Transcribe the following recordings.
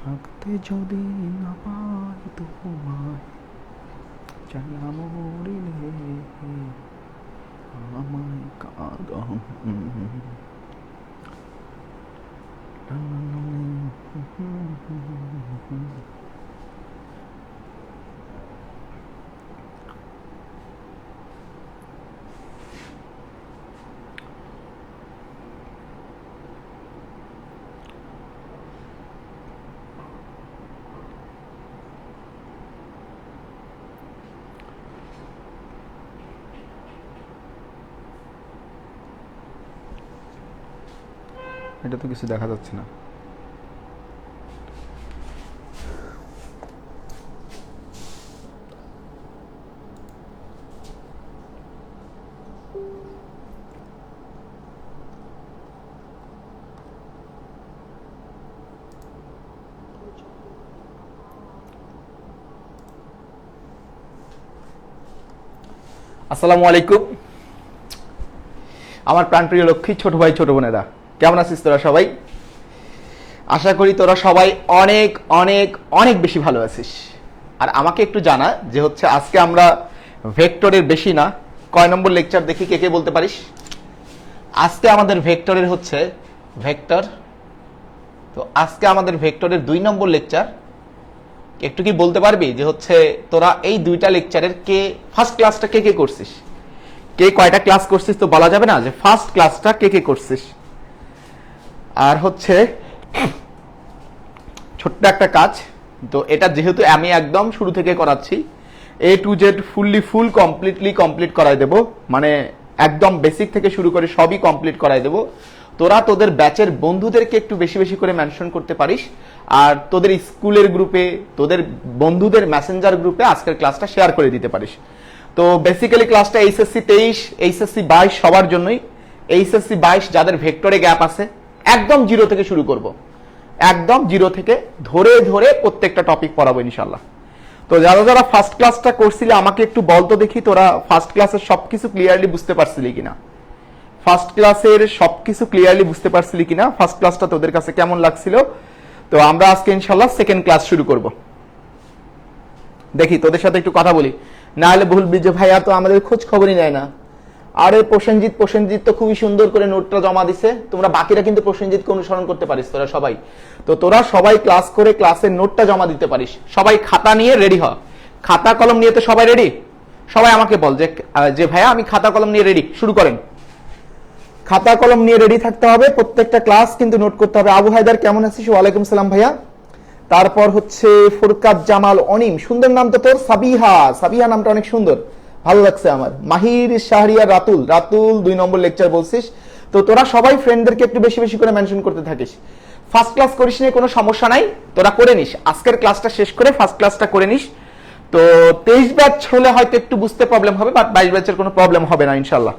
থাকতে যদি না পাই তোমায়, চাইয়া মরিলে আমায় কাঁদাও। এটা তো কিছু দেখা যাচ্ছে না। আসসালামু আলাইকুম আমার প্রাণপ্রিয় লক্ষ্মী, ছোট ভাই ছোট বোনেরা, কেমন আছিস তোরা সবাই? আশা করি তোরা সবাই অনেক অনেক অনেক বেশি ভালো আছিস। আর আমাকে একটু জানা যে হচ্ছে আজকে আমরা ভেক্টরের বেশি না কয় নম্বর লেকচার দেখি, কে কে বলতে পারিস? আজকে আমাদের ভেক্টরের হচ্ছে ভেক্টর, তো আজকে আমাদের ভেক্টরের 2 নম্বর লেকচার। একটু কি বলতে পারবি যে হচ্ছে তোরা এই 2টা লেকচারের কে ফার্স্ট ক্লাসটা কে কে করছিস? কে কয়টা ক্লাস করছিস তো বলা যাবে না যে ফার্স্ট ক্লাসটা কে কে করছিস। আর হচ্ছে ছোট্ট একটা কাজ, তো এটা যেহেতু আমি একদম শুরু থেকে করাচ্ছি, A to Z full complete করাই দেব, মানে একদম বেসিক থেকে শুরু করে সবই কমপ্লিট করাই দেব। তোরা তোদের ব্যাচের বন্ধুদেরকে একটু বেশি বেশি করে মেনশন করতে পারিস, আর তোদের স্কুলের গ্রুপে, তোদের বন্ধুদের মেসেঞ্জার গ্রুপে আজকের ক্লাসটা শেয়ার করে দিতে পারিস। তো বেসিক্যালি ক্লাসটা এইচএসসি 23, এইচএসসি 22 সবার জন্যই। এইচএসসি 22 যাদের ভেক্টরে গ্যাপ আছে, একদম জিরো থেকে শুরু করব, একদম জিরো থেকে ধরে ধরে প্রত্যেকটা টপিক পড়াবো ইনশাল্লাহ। তো যারা যারা ফার্স্ট ক্লাসটা করছিলে আমাকে একটু বলতো দেখি, তোরা ফার্স্ট ক্লাসের সবকিছু ক্লিয়ারলি বুঝতে পারছিলি কিনা? ফার্স্ট ক্লাসের সবকিছু ক্লিয়ারলি বুঝতে পারছিলি কিনা? ফার্স্ট ক্লাসটা তোদের কাছে কেমন লাগছিল? তো আমরা আজকে ইনশাল্লাহ সেকেন্ড ক্লাস শুরু করব। দেখি তোদের সাথে একটু কথা বলি, না হলে ভুলবি যে ভাইয়া তো আমাদের খোঁজ খবরই নেয় না। আরে প্রসেনজিৎ তো খুবই সুন্দর করে নোটটা জমা দিছে। তোমরা বাকিরা কিন্তু প্রসেনজিৎকে অনুসরণ করতে পারিস তোরা সবাই। তো তোরা সবাই ক্লাস করে ক্লাসের নোটটা জমা দিতে পারিস। সবাই খাতা নিয়ে রেডি হ, খাতা কলম নিয়ে তো সবাই রেডি? সবাই আমাকে বল যে ভাইয়া আমি খাতা কলম নিয়ে রেডি, শুরু করেন। খাতা কলম নিয়ে রেডি থাকতে হবে, প্রত্যেকটা ক্লাস কিন্তু নোট করতে হবে। আবু হায়দার কেমন আছিস? ওয়ালাইকুম সালাম ভাইয়া। তারপর হচ্ছে ফুরকাত জামাল অনিম, সুন্দর নাম তো তোর। সাবিহা নামটা অনেক সুন্দর, ভালো লাগছে আমার। মাহির শাহরিয়ার রাতুল 2 নম্বর লেকচার বলছিস। তো তোরা সবাই ফ্রেন্ডদেরকে একটু বেশি বেশি করে মেনশন করতে থাকিস। ফার্স্ট ক্লাস করিস নিয়ে কোনো সমস্যা নাই, তোরা করে নিস। আজকের ক্লাসটা শেষ করে ফার্স্ট ক্লাসটা করে নিস। তো 23 ব্যাচ হলে হয়তো একটু বুঝতে প্রবলেম হবে, বাট 22 ব্যাচের কোনো প্রবলেম হবে না ইনশাল্লাহ।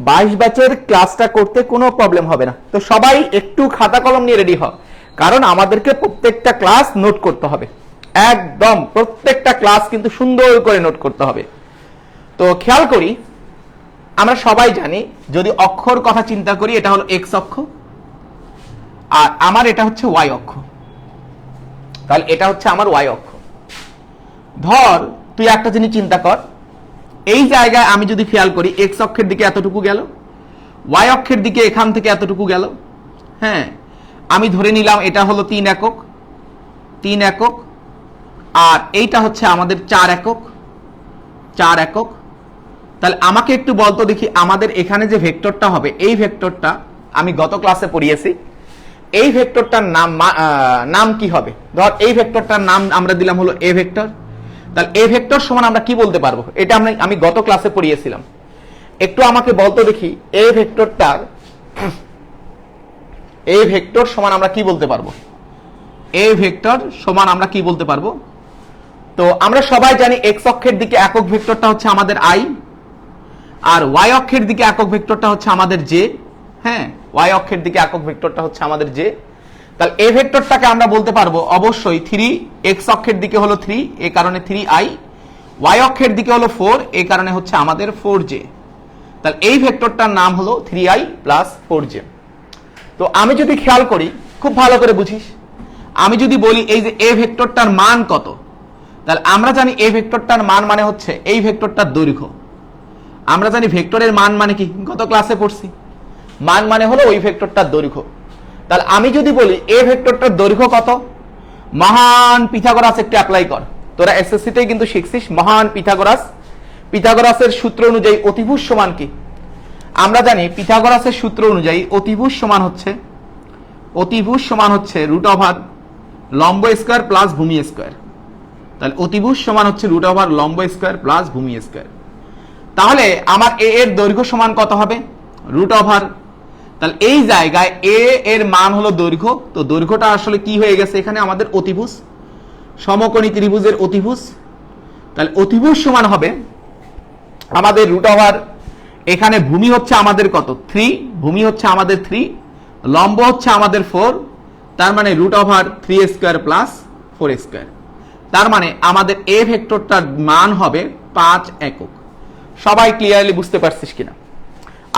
22 ব্যাচের ক্লাসটা করতে কোনো প্রবলেম হবে না। তো সবাই একটু খাতা কলম নিয়ে রেডি হ, কারণ আমাদেরকে প্রত্যেকটা ক্লাস নোট করতে হবে। একদম প্রত্যেকটা ক্লাস কিন্তু সুন্দর করে নোট করতে হবে। তো খেয়াল করি, আমরা সবাই জানি যদি অক্ষর কথা চিন্তা করি, এটা হলো এক্স অক্ষ আর আমার এটা হচ্ছে ওয়াই অক্ষ। তাহলে এটা হচ্ছে আমার ওয়াই অক্ষ। ধর তুই একটা জিনিস চিন্তা কর, এই জায়গায় আমি যদি খেয়াল করি এক্স অক্ষের দিকে এতটুকু গেল, ওয়াই অক্ষের দিকে এখান থেকে এতটুকু গেল। হ্যাঁ, আমি ধরে নিলাম এটা হলো 3 একক, আর এইটা হচ্ছে আমাদের 4 একক। তাহলে আমাকে একটু বলতো দেখি, আমাদের এখানে যে ভেক্টরটা হবে, এই ভেক্টরটা আমি গত ক্লাসে পড়িয়েছি, এই ভেক্টরটার নাম কি হবে? ধর এই ভেক্টরটার নাম আমরা দিলাম হলো এ ভেক্টর। তাহলে এ ভেক্টর সমান আমরা কি বলতে পারবো? এটা আমি গত ক্লাসে পড়িয়েছিলাম। একটু আমাকে বলতো দেখি, এই ভেক্টর সমান আমরা কি বলতে পারবো? এ ভেক্টর সমান আমরা কি বলতে পারবো? তো আমরা সবাই জানি এক্স অক্ষের দিকে একক ভেক্টরটা হচ্ছে আমাদের আই, আর ওয়াই অক্ষের দিকে একক ভেক্টরটা হচ্ছে আমাদের জে। হ্যাঁ, ওয়াই অক্ষের দিকে একক ভেক্টরটা হচ্ছে আমাদের জে। তাহলে এই ভেক্টরটাকে আমরা বলতে পারবো অবশ্যই 3। এক্স অক্ষের দিকে হলো 3, এই কারণে 3i। ওয়াই অক্ষের দিকে হলো 4, এই কারণে হচ্ছে আমাদের 4j। তাহলে এই ভেক্টরটার নাম হলো 3i + 4j। তো আমি যদি খেয়াল করি, খুব ভালো করে বুঝিস, আমি যদি বলি এই যে এ ভেক্টরটার মান কত, তাহলে আমরা জানি এ ভেক্টরটার মান মানে হচ্ছে এই ভেক্টরটার দৈর্ঘ্য। আমরা জানি ভেক্টরের মান মানে কি, গত ক্লাসে পড়ছি, মান মানে হলো ওই ভেক্টরটার দৈর্ঘ্য। তাহলে আমি যদি বলি এ ভেক্টরটার দৈর্ঘ্য কত, মহান পিথাগোরাস একটু অ্যাপ্লাই কর। তোরা এসএসসি তেই কিন্তু শিখছিস মহান পিথাগোরাস। পিথাগোরাসের সূত্র অনুযায়ী অতিভুজ সমান কি? আমরা জানি পিথাগোরাসের সূত্র অনুযায়ী অতিভুজ সমান হচ্ছে রুট ওভার লম্ব স্কয়ার প্লাস ভূমি স্কয়ার। তাহলে অতিভুজ সমান হচ্ছে রুট ওভার লম্ব স্কয়ার প্লাস ভূমি স্কয়ার। তাহলে আমার এ এর দৈর্ঘ্য সমান কত হবে? রুট ওভার, তাহলে এই জায়গায় এ এর মান হলো দৈর্ঘ্য, তো দৈর্ঘ্যটা আসলে কি হয়ে গেছে এখানে আমাদের অতিভুজ, সমকোণী ত্রিভুজের অতিভুজ। তাহলে অতিভুজ সমান হবে আমাদের রুট ওভার, এখানে ভূমি হচ্ছে আমাদের কত 3, ভূমি হচ্ছে আমাদের 3, লম্ব হচ্ছে আমাদের 4, তার মানে root over 3 square plus 4 square. তার মানে আমাদের এ ভেক্টরটার মান হবে 5 একক। সবাই ক্লিয়ারলি বুঝতে পারছিস কিনা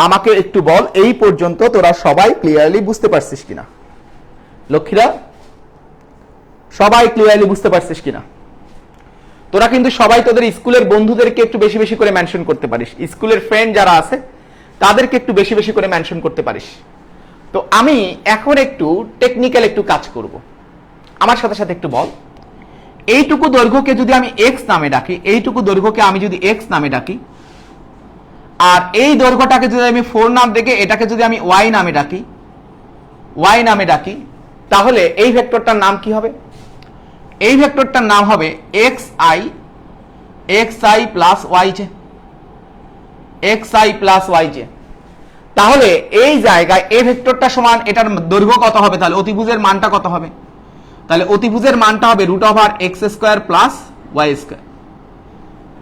আমাকে একটু বল, এই পর্যন্ত তোরা সবাই ক্লিয়ারলি বুঝতে পারছিস কিনা? লক্ষ্মীরা সবাই ক্লিয়ারলি বুঝতে পারছিস কিনা? তোরা কিন্তু সবাই তোদের স্কুলের বন্ধুদেরকে একটু বেশি বেশি করে মেনশন করতে পারিস, স্কুলের ফ্রেন্ড যারা আছে তাদেরকে একটু বেশি বেশি করে মেনশন করতে পারিস। তো আমি এখন একটু টেকনিক্যাল একটু কাজ করব, আমার সাথে সাথে একটু বল। এইটুকু দৈর্ঘ্যকে যদি আমি এক্স নামে ডাকি, এইটুকু দৈর্ঘ্যকে আমি যদি এক্স নামে ডাকি, আর এই দৈর্ঘ্যটাকে যদি আমি 4 নাম দেখে এটাকে যদি আমি ওয়াই নামে ডাকি, তাহলে এই ভেক্টরটার নাম কি হবে? এই ভেক্টরটার নাম হবে xi প্লাস yj। তাহলে এই জায়গায় এই ভেক্টরটা সমান এটার দৈর্ঘ্য কত হবে? তাহলে অতিভুজের মানটা কত হবে? তাহলে অতিভুজের মানটা হবে root over X square plus Y square,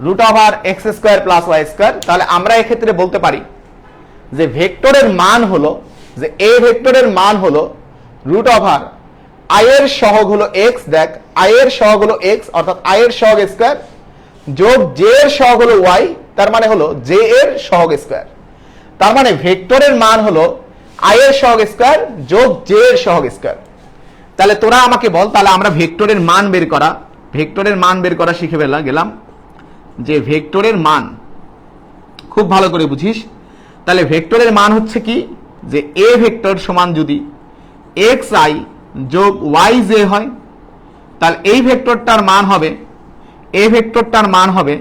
root over X square plus Y square. তাহলে আমরা এক্ষেত্রে বলতে পারি যে ভেক্টরের মান হলো, যে এ ভেক্টরের মান হলো রুট ওভার আই এর সহগ হলো এক্স, দেখ আই এর সহগ হলো এক্স অর্থাৎ আই এর সহগ স্কয়ার যোগ জে এর সহগ হলো ওয়াই, তার মানে হলো জে এর সহগ স্কয়ার। তার মানে ভেক্টরের মান হলো আই এর সহগ স্কয়ার যোগ জে এর সহগ স্কয়ার। তাহলে তোরা আমাকে বল, তাহলে আমরা ভেক্টরের মান বের করা শিখে গেলাম। যে ভেক্টরের মান খুব ভালো করে বুঝিস, তাহলে ভেক্টরের মান হচ্ছে কি, যে এ ভেক্টর সমান যদি এক্স আই যোগ ওয়াই জে হয়, তাহলে এই ভেক্টরটার মান হবে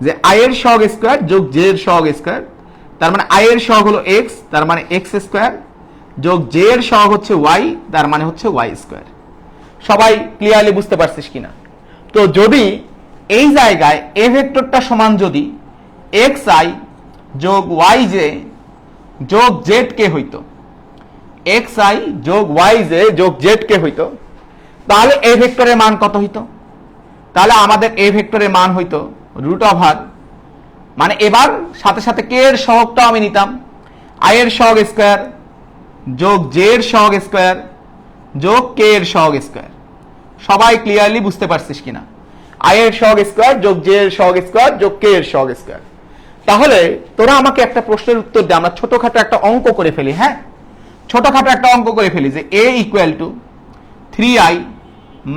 যে আই এর সহগ স্কয়ার যোগ জে এর সহগ স্কয়ার। তার মানে আই এর সহগ হলো এক্স, তার মানে এক্স স্কয়ার যোগ জে এর সহগ হচ্ছে ওয়াই, তার মানে হচ্ছে ওয়াই স্কয়ার। সবাই ক্লিয়ারলি বুঝতে পারছিস কিনা? তো যদি এই জায়গায় এ ভেক্টরটা সমান যদি এক্স আই যোগ ওয়াই জে যোগ জেড কে হইতো, এক্স আই যোগ ওয়াই জে যোগ জেড কে হইতো, তাহলে এ ভেক্টরের মান কত হইতো? তাহলে আমাদের এ ভেক্টরের মান হইতো রুট ওভার, মানে এবার সাথে সাথে কে এর সহগটাও আমি নিতাম, আই এর সহগ স্কয়ার যোগ জে এর সহগ স্কয়ার যোগ কে এর সহগ স্কয়ার। সবাই ক্লিয়ারলি বুঝতে পারছিস কিনা? আই এর সহগ স্কয়ার যোগ জে এর সহগ স্কয়ার যোগ কে এর সহগ স্কয়ার। তাহলে তোরা আমাকে একটা প্রশ্নের উত্তর দে, আমরা ছোটখাটো একটা অঙ্ক করে ফেলি। হ্যাঁ, ছোটখাটো একটা অঙ্ক করে ফেলি যে a equal to 3i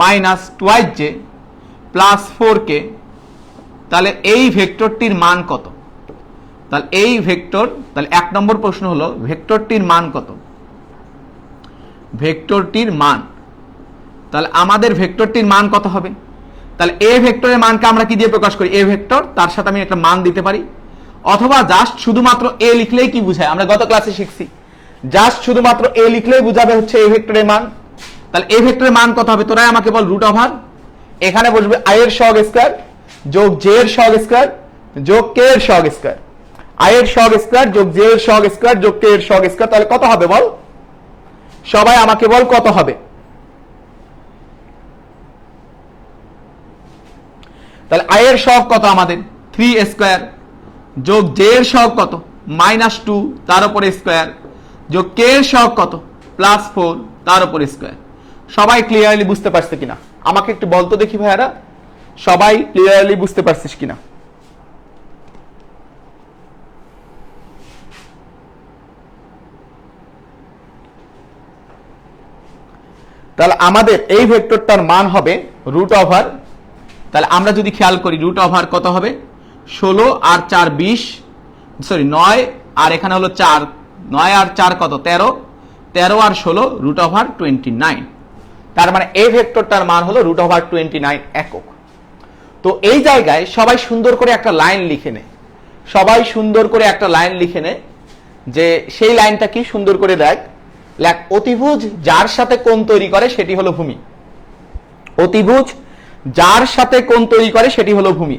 minus 2j plus 4k, তাহলে এই ভেক্টরটির মান কত? তাহলে এই ভেক্টর, তাহলে 1 নম্বর প্রশ্ন হলো ভেক্টরটির মান কত? ভেক্টরটির মান, তাহলে আমাদের ভেক্টরটির মান কত হবে? তাহলে এ ভেক্টরের মানকে আমরা কি দিয়ে প্রকাশ করি? এ ভেক্টর, তার সাথে আমি একটা মান দিতে পারি, অথবা জাস্ট শুধুমাত্র এ লিখলেই কি বুঝায়, আমরা গত ক্লাসে শিখছি জাস্ট শুধুমাত্র এ লিখলেই বুঝাবে হচ্ছে এ ভেক্টরের মান। তাহলে এ ভেক্টরের মান কত হবে? তোরাই আমাকে বল। রুট ওভার এখানে বসবে আই এর সহগ স্কয়ার যোগ জে এর সহগ স্কয়ার যোগ কে এর সহগ স্কয়ার, আই এর সহগ স্কয়ার যোগ জে এর সহগ স্কয়ার যোগ কে এর সহগ স্কয়ার। তাহলে কত হবে বল? সবাই আমাকে বল কত হবে? তাহলে আই এর সহগ কত আমাদের? 3 স্কয়ার যোগ জে এর সহগ কত? -2 তার উপরে স্কয়ার যোগ কে এর সহগ কত? +4 তার উপরে স্কয়ার। সবাই ক্লিয়ারলি বুঝতে পারছে কিনা আমাকে একটু বলতো দেখি ভাইয়ারা, সবাই ক্লিয়ারলি বুঝতে পারছিস কিনা? তাহলে আমাদের এই ভেক্টরটার মান হবে রুট ওভার, তাহলে আমরা যদি খেয়াল করি রুট ওভার কত হবে 16 আর 4 20, সরি 9 আর এখানে হলো 4, 9 আর 4 কত 13, 13 আর 16 রুট ওভার 29। তার মানে এই ভেক্টরটার মান হলো রুট ওভার 29 একক। তো এই জায়গায় সবাই সুন্দর করে একটা লাইন লিখে নেয়, সবাই সুন্দর করে একটা লাইন লিখে নেয়, যে সেই লাইনটা কি সুন্দর করে দেখ, লেখ অতিভুজ যার সাথে কোণ তৈরি করে সেটি হলো ভূমি। অতিভুজ যার সাথে কোণ তৈরি করে সেটি হলো ভূমি।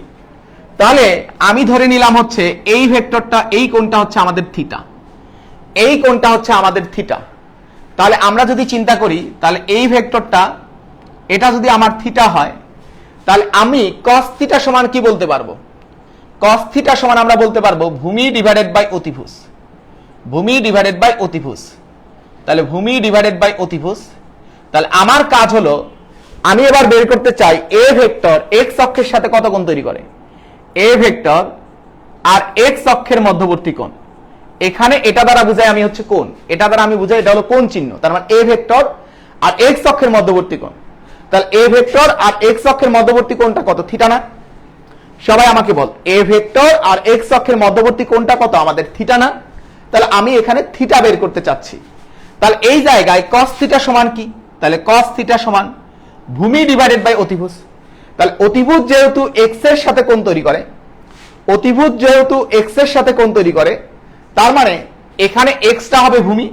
তাহলে আমি ধরে নিলাম হচ্ছে এই ভেক্টরটা, এই কোণটা হচ্ছে আমাদের থিটা, এই কোণটা হচ্ছে আমাদের থিটা। তাহলে আমরা যদি চিন্তা করি, তাহলে এই ভেক্টরটা এটা যদি আমার থিটা হয়, তাহলে আমি cos থিটা সমান কি বলতে পারবো? cos থিটা সমান আমরা বলতে পারবো ভূমি ডিভাইডেড বাই অতিভুজ, ভূমি ডিভাইডেড বাই অতিভুজ। তাহলে ভূমি ডিভাইডেড বাই অতিভুজ। তাহলে আমার কাজ হলো আমি এবার বের করতে চাই এ ভেক্টর এক্স অক্ষের সাথে কত কোণ তৈরি করে, এ ভেক্টর আর এক্স অক্ষের মধ্যবর্তী কোণ। এখানে এটা দ্বারা বুঝাই আমি হচ্ছে কোণ, এটা দ্বারা আমি বুঝাই এটা হলো কোণ চিহ্ন। তার মানে এ ভেক্টর আর এক্স অক্ষের মধ্যবর্তী কোণ। তাহলে এ ভেক্টর আর এক্স অক্ষের মধ্যবর্তী কোণটা কত? থিটা না? সবাই আমাকে বল, এ ভেক্টর আর এক্স অক্ষের মধ্যবর্তী কোণটা কত? আমাদের থিটা না? তাহলে আমি এখানে থিটা বের করতে চাচ্ছি। তাহলে এই জায়গায় cos থিটা সমান কি? তাহলে cos থিটা সমান ভূমি ডিভাইডেড বাই অতিভুজ। তাহলে অতিভুজ যেহেতু এক্স এর সাথে কোণ তৈরি করে, অতিভুজ যেহেতু এক্স এর সাথে কোণ তৈরি করে, তার মানে এখানে এক্সটা হবে ভূমি,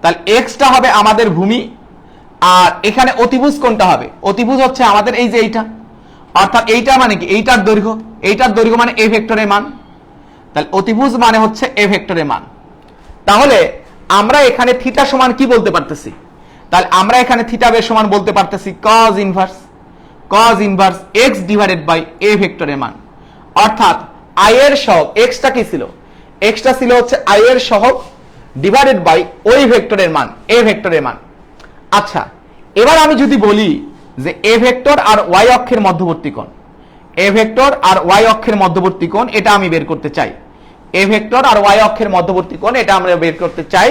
তাহলে এক্সটা হবে আমাদের ভূমি, আর এখানে অতিভুজ কোণটা হবে, অতিভুজ হচ্ছে আমাদের এই যে এইটা, অর্থাৎ এইটা মানে কি এইটার দৈর্ঘ্য, এইটার দৈর্ঘ্য মানে এ ভেক্টরের মান। তাহলে অতিভুজ মানে হচ্ছে এ ভেক্টরের মান। তাহলে আমরা এখানে থিটা সমান কি বলতে পারতেছি? তাহলে আমরা এখানে থিটা বের সমান বলতে পারতেছি cos inverse x divided by A ভেক্টরের মান। অর্থাৎ i এর সহগ, xটা কি ছিল? xটা ছিল হচ্ছে i এর সহগ ডিভাইডেড বাই ওই ভেক্টরের মান, এ ভেক্টরের মান। আচ্ছা, এবার আমি যদি বলি যে এ ভেক্টর আর y অক্ষের মধ্যবর্তী কোণ, এ ভেক্টর আর y অক্ষের মধ্যবর্তী কোণ এটা আমি বের করতে চাই, এ ভেক্টর আর y অক্ষের মধ্যবর্তী কোণ এটা আমরা বের করতে চাই।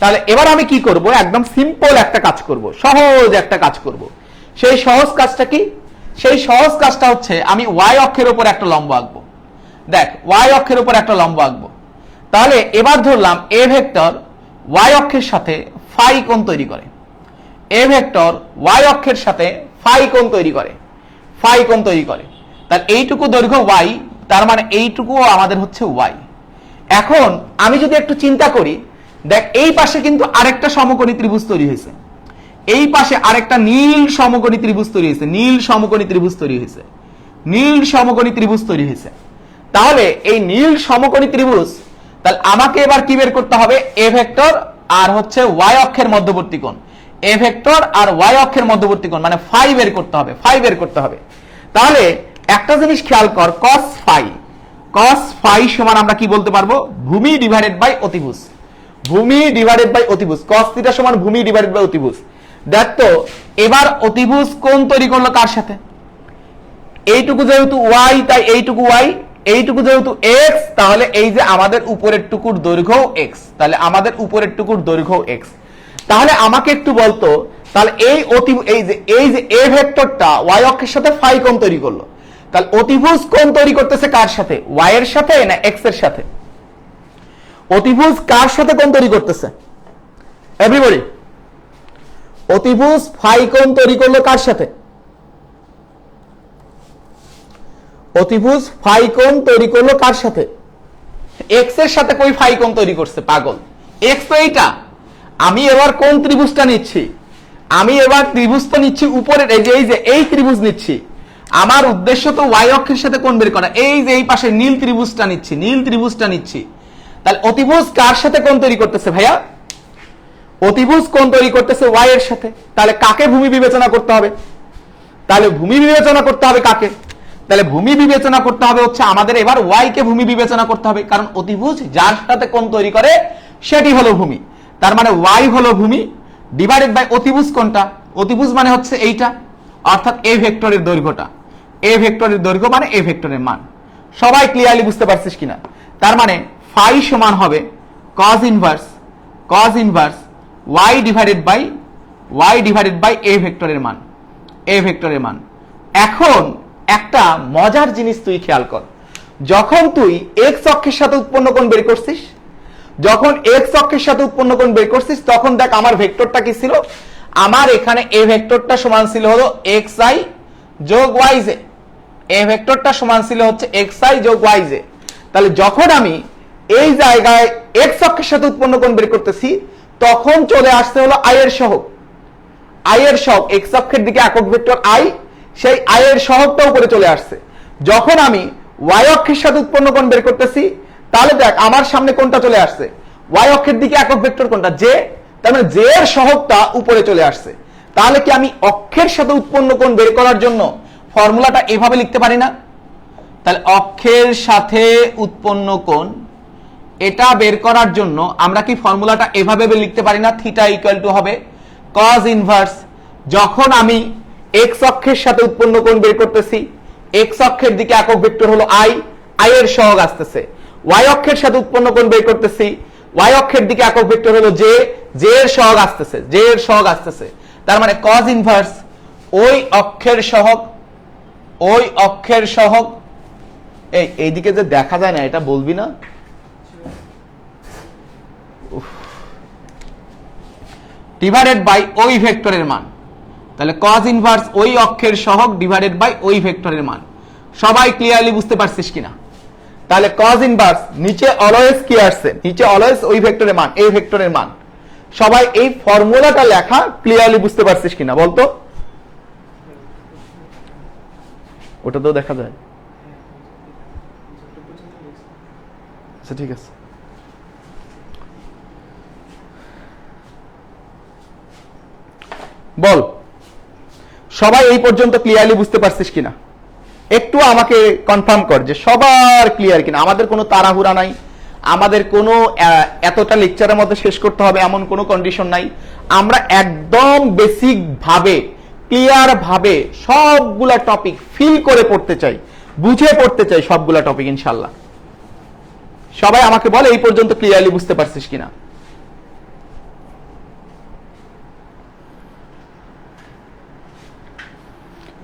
তাহলে এবার আমি কি করব? একদম সিম্পল একটা কাজ করব, সহজ একটা কাজ করব। সেই সহজ কাজটা কি? সেই সহজ কাজটা হচ্ছে আমি y অক্ষের উপর একটা লম্ব আঁকবো। দেখ, y অক্ষের উপর একটা লম্ব আঁকবো। তাহলে এবার ধরলাম এ ভেক্টর y অক্ষের সাথে ফাই কোণ তৈরি করে, এ ভেক্টর y অক্ষের সাথে ফাই কোণ তৈরি করে, ফাই কোণ তৈরি করে। তাহলে এইটুকু দৈর্ঘ্য y, তার মানে এইটুকুও আমাদের হচ্ছে y। এখন আমি যদি একটু চিন্তা করি, দেখ এই পাশে কিন্তু আরেকটা সমকোণী ত্রিভুজ তৈরি হয়েছে, এই পাশে আরেকটা নীল সমকোণী ত্রিভুজ তৈরি হয়েছে, নীল সমকোণী ত্রিভুজ তৈরি হয়েছে, নীল সমকোণী ত্রিভুজ তৈরি হয়েছে। তাহলে এই নীল সমকোণী ত্রিভুজ, তাহলে আমাকে এবার কি বের করতে হবে? এ ভেক্টর আর হচ্ছে y অক্ষের মধ্যবর্তী কোণ, এ ভেক্টর আর y অক্ষের মধ্যবর্তী কোণ মানে ফাই বের করতে হবে, ফাই বের করতে হবে। তাহলে একটা জিনিস খেয়াল কর, cos ফাই সমান আমরা কি বলতে পারবো? ভূমি ডিভাইডেড বাই অতিভুজ, ভূমি ডিভাইডেড বাই অতিভুজ। cos থিটা সমান ভূমি ডিভাইডেড বাই অতিভুজ। দেখ তো এবার অতিভুজ কোণ তৈরি করলো কার সাথে? এইটুকু যেহেতু y, তাই এইটুকু y, এইটুকু যেহেতু x, তাহলে এই যে আমাদের উপরের টুকুর দৈর্ঘ্য x, তাহলে আমাদের উপরের টুকুর দৈর্ঘ্য x। তাহলে আমাকে একটু বলতো, তাহলে এই যে এ ভেক্টরটা y অক্ষের সাথে ফাই কোণ তৈরি করলো, তাহলে অতিভুজ কোণ তৈরি করতেছে কার সাথে? y এর সাথে না x এর সাথে? অতিভুজ কার সাথে কোণ তৈরি করতেছে? এভরিবডি, অতিভুজ ফাই কোণ তৈরি করলো কার সাথে? অতিভুজ ফাই কোণ তৈরি করলো কার সাথে? x এর সাথে। কই ফাই কোণ তৈরি করছে পাগল? x তো এইটা। আমি এবার কোন ত্রিভুজটা নিচ্ছি? আমি এবার ত্রিভুজটা নিচ্ছি উপরের, এই যে এই ত্রিভুজ নিচ্ছি। আমার উদ্দেশ্য তো y অক্ষের সাথে কোণ বের করা। এই যে এই পাশে নীল ত্রিভুজটা নিচ্ছি, নীল ত্রিভুজটা নিচ্ছি। তাহলে অতিভুজ কার সাথে কোণ তৈরি করতেছে ভাইয়া? অতিভুজ কোণ তৈরি করতেছে y এর সাথে। তাহলে কাকে ভূমি বিবেচনা করতে হবে? তাহলে ভূমি বিবেচনা করতে হবে কাকে? তাহলে ভূমি বিবেচনা করতে হবে হচ্ছে আমাদের এবার y কে ভূমি বিবেচনা করতে হবে, কারণ অতিভুজ যার সাথে কোণ তৈরি করে সেটি হলো ভূমি। তার মানে y হলো ভূমি ডিভাইডেড বাই অতিভুজ কোণটা, অতিভুজ মানে হচ্ছে এইটা, অর্থাৎ এ ভেক্টরের দৈর্ঘ্যটা, এ ভেক্টরের দৈর্ঘ্য মানে এ ভেক্টরের মান। সবাই ক্লিয়ারলি বুঝতে পারছিস কিনা? তার মানে ফাই সমান হবে cos inverse y divided by y divided by a ভেক্টরের মান, a ভেক্টরের মান। এখন একটা মজার জিনিস তুই খেয়াল কর, যখন তুই x অক্ষের সাথে উৎপন্ন কোণ বের করছিস, যখন x অক্ষের সাথে উৎপন্ন কোণ বের করছিস, তখন দেখ আমার ভেক্টরটা কি ছিল, আমার এখানে a ভেক্টরটা সমান ছিল হলো xi যোগ yj, a ভেক্টরটা সমান ছিল হচ্ছে xi যোগ yj। তাহলে যখন আমি এই জায়গায় x অক্ষের সাথে উৎপন্ন কোণ বের করতেছি, তখন চলে আসছে হলো i এর সহগ, i এর সহগ x অক্ষের দিকে একক ভেক্টর i, সেই i এর সহগটা উপরে চলে আসছে। যখন আমি y অক্ষের সাথে উৎপন্ন কোণ বের করতেছি, তাহলে দেখ আমার সামনে কোনটা চলে আসছে, y অক্ষের দিকে একক ভেক্টর কোনটা, j, তার মানে j এর সহগটা উপরে চলে আসছে। তাহলে কি আমি অক্ষের সাথে উৎপন্ন কোণ বের করার জন্য ফর্মুলাটা এভাবে লিখতে পারি না? তাহলে অক্ষের সাথে উৎপন্ন কোণ এটা বের করার জন্য আমরা কি ফর্মুলাটা এভাবে লিখতে পারি না? থিটা ইকুয়াল টু হবে cos ইনভার্স, যখন আমি x অক্ষের সাথে উৎপন্ন কোণ বের করতেছি, x অক্ষের দিকে একক ভেক্টর হলো i, i এর সহগ আসতেছে, y অক্ষের সাথে উৎপন্ন কোণ বের করতেছি, y অক্ষের দিকে একক ভেক্টর হলো j, j এর সহগ আসতেছে, j এর সহগ আসতেছে। তার মানে cos ইনভার্স ওই অক্ষের সহগ, ওই অক্ষের সহগ, এইদিকে যে দেখা যায় না এটা বলবি না, ডিভাইডেড বাই ওই ভেক্টরের মান। তাহলে cos ইনভার্স ওই অক্ষের সহগ ডিভাইডেড বাই ওই ভেক্টরের মান। সবাই ক্লিয়ারলি বুঝতে পারছিস কিনা? তাহলে cos ইনভার্স নিচে অলওয়েজ কি আসছে, নিচে অলওয়েজ ওই ভেক্টরের মান, এই ভেক্টরের মান। সবাই এই ফর্মুলাটা লেখা ক্লিয়ারলি বুঝতে পারছিস কিনা বলতো? ওটা তো দেখা যায়। আচ্ছা ঠিক আছে, বল সবাই এই পর্যন্ত ক্লিয়ারলি বুঝতে পারছিস কিনা? একটু আমাকে কনফার্ম কর যে সবার ক্লিয়ার কিনা। আমাদের কোনো তাড়াহুড়া নাই, আমাদের কোনো এতটা লেকচারের মধ্যে শেষ করতে হবে এমন কোনো কন্ডিশন নাই। আমরা একদম বেসিক ভাবে ক্লিয়ার ভাবে সবগুলা টপিক ফিল করে পড়তে চাই, বুঝে পড়তে চাই সবগুলা টপিক ইনশাল্লাহ। সবাই আমাকে বল এই পর্যন্ত ক্লিয়ারলি বুঝতে পারছিস কিনা।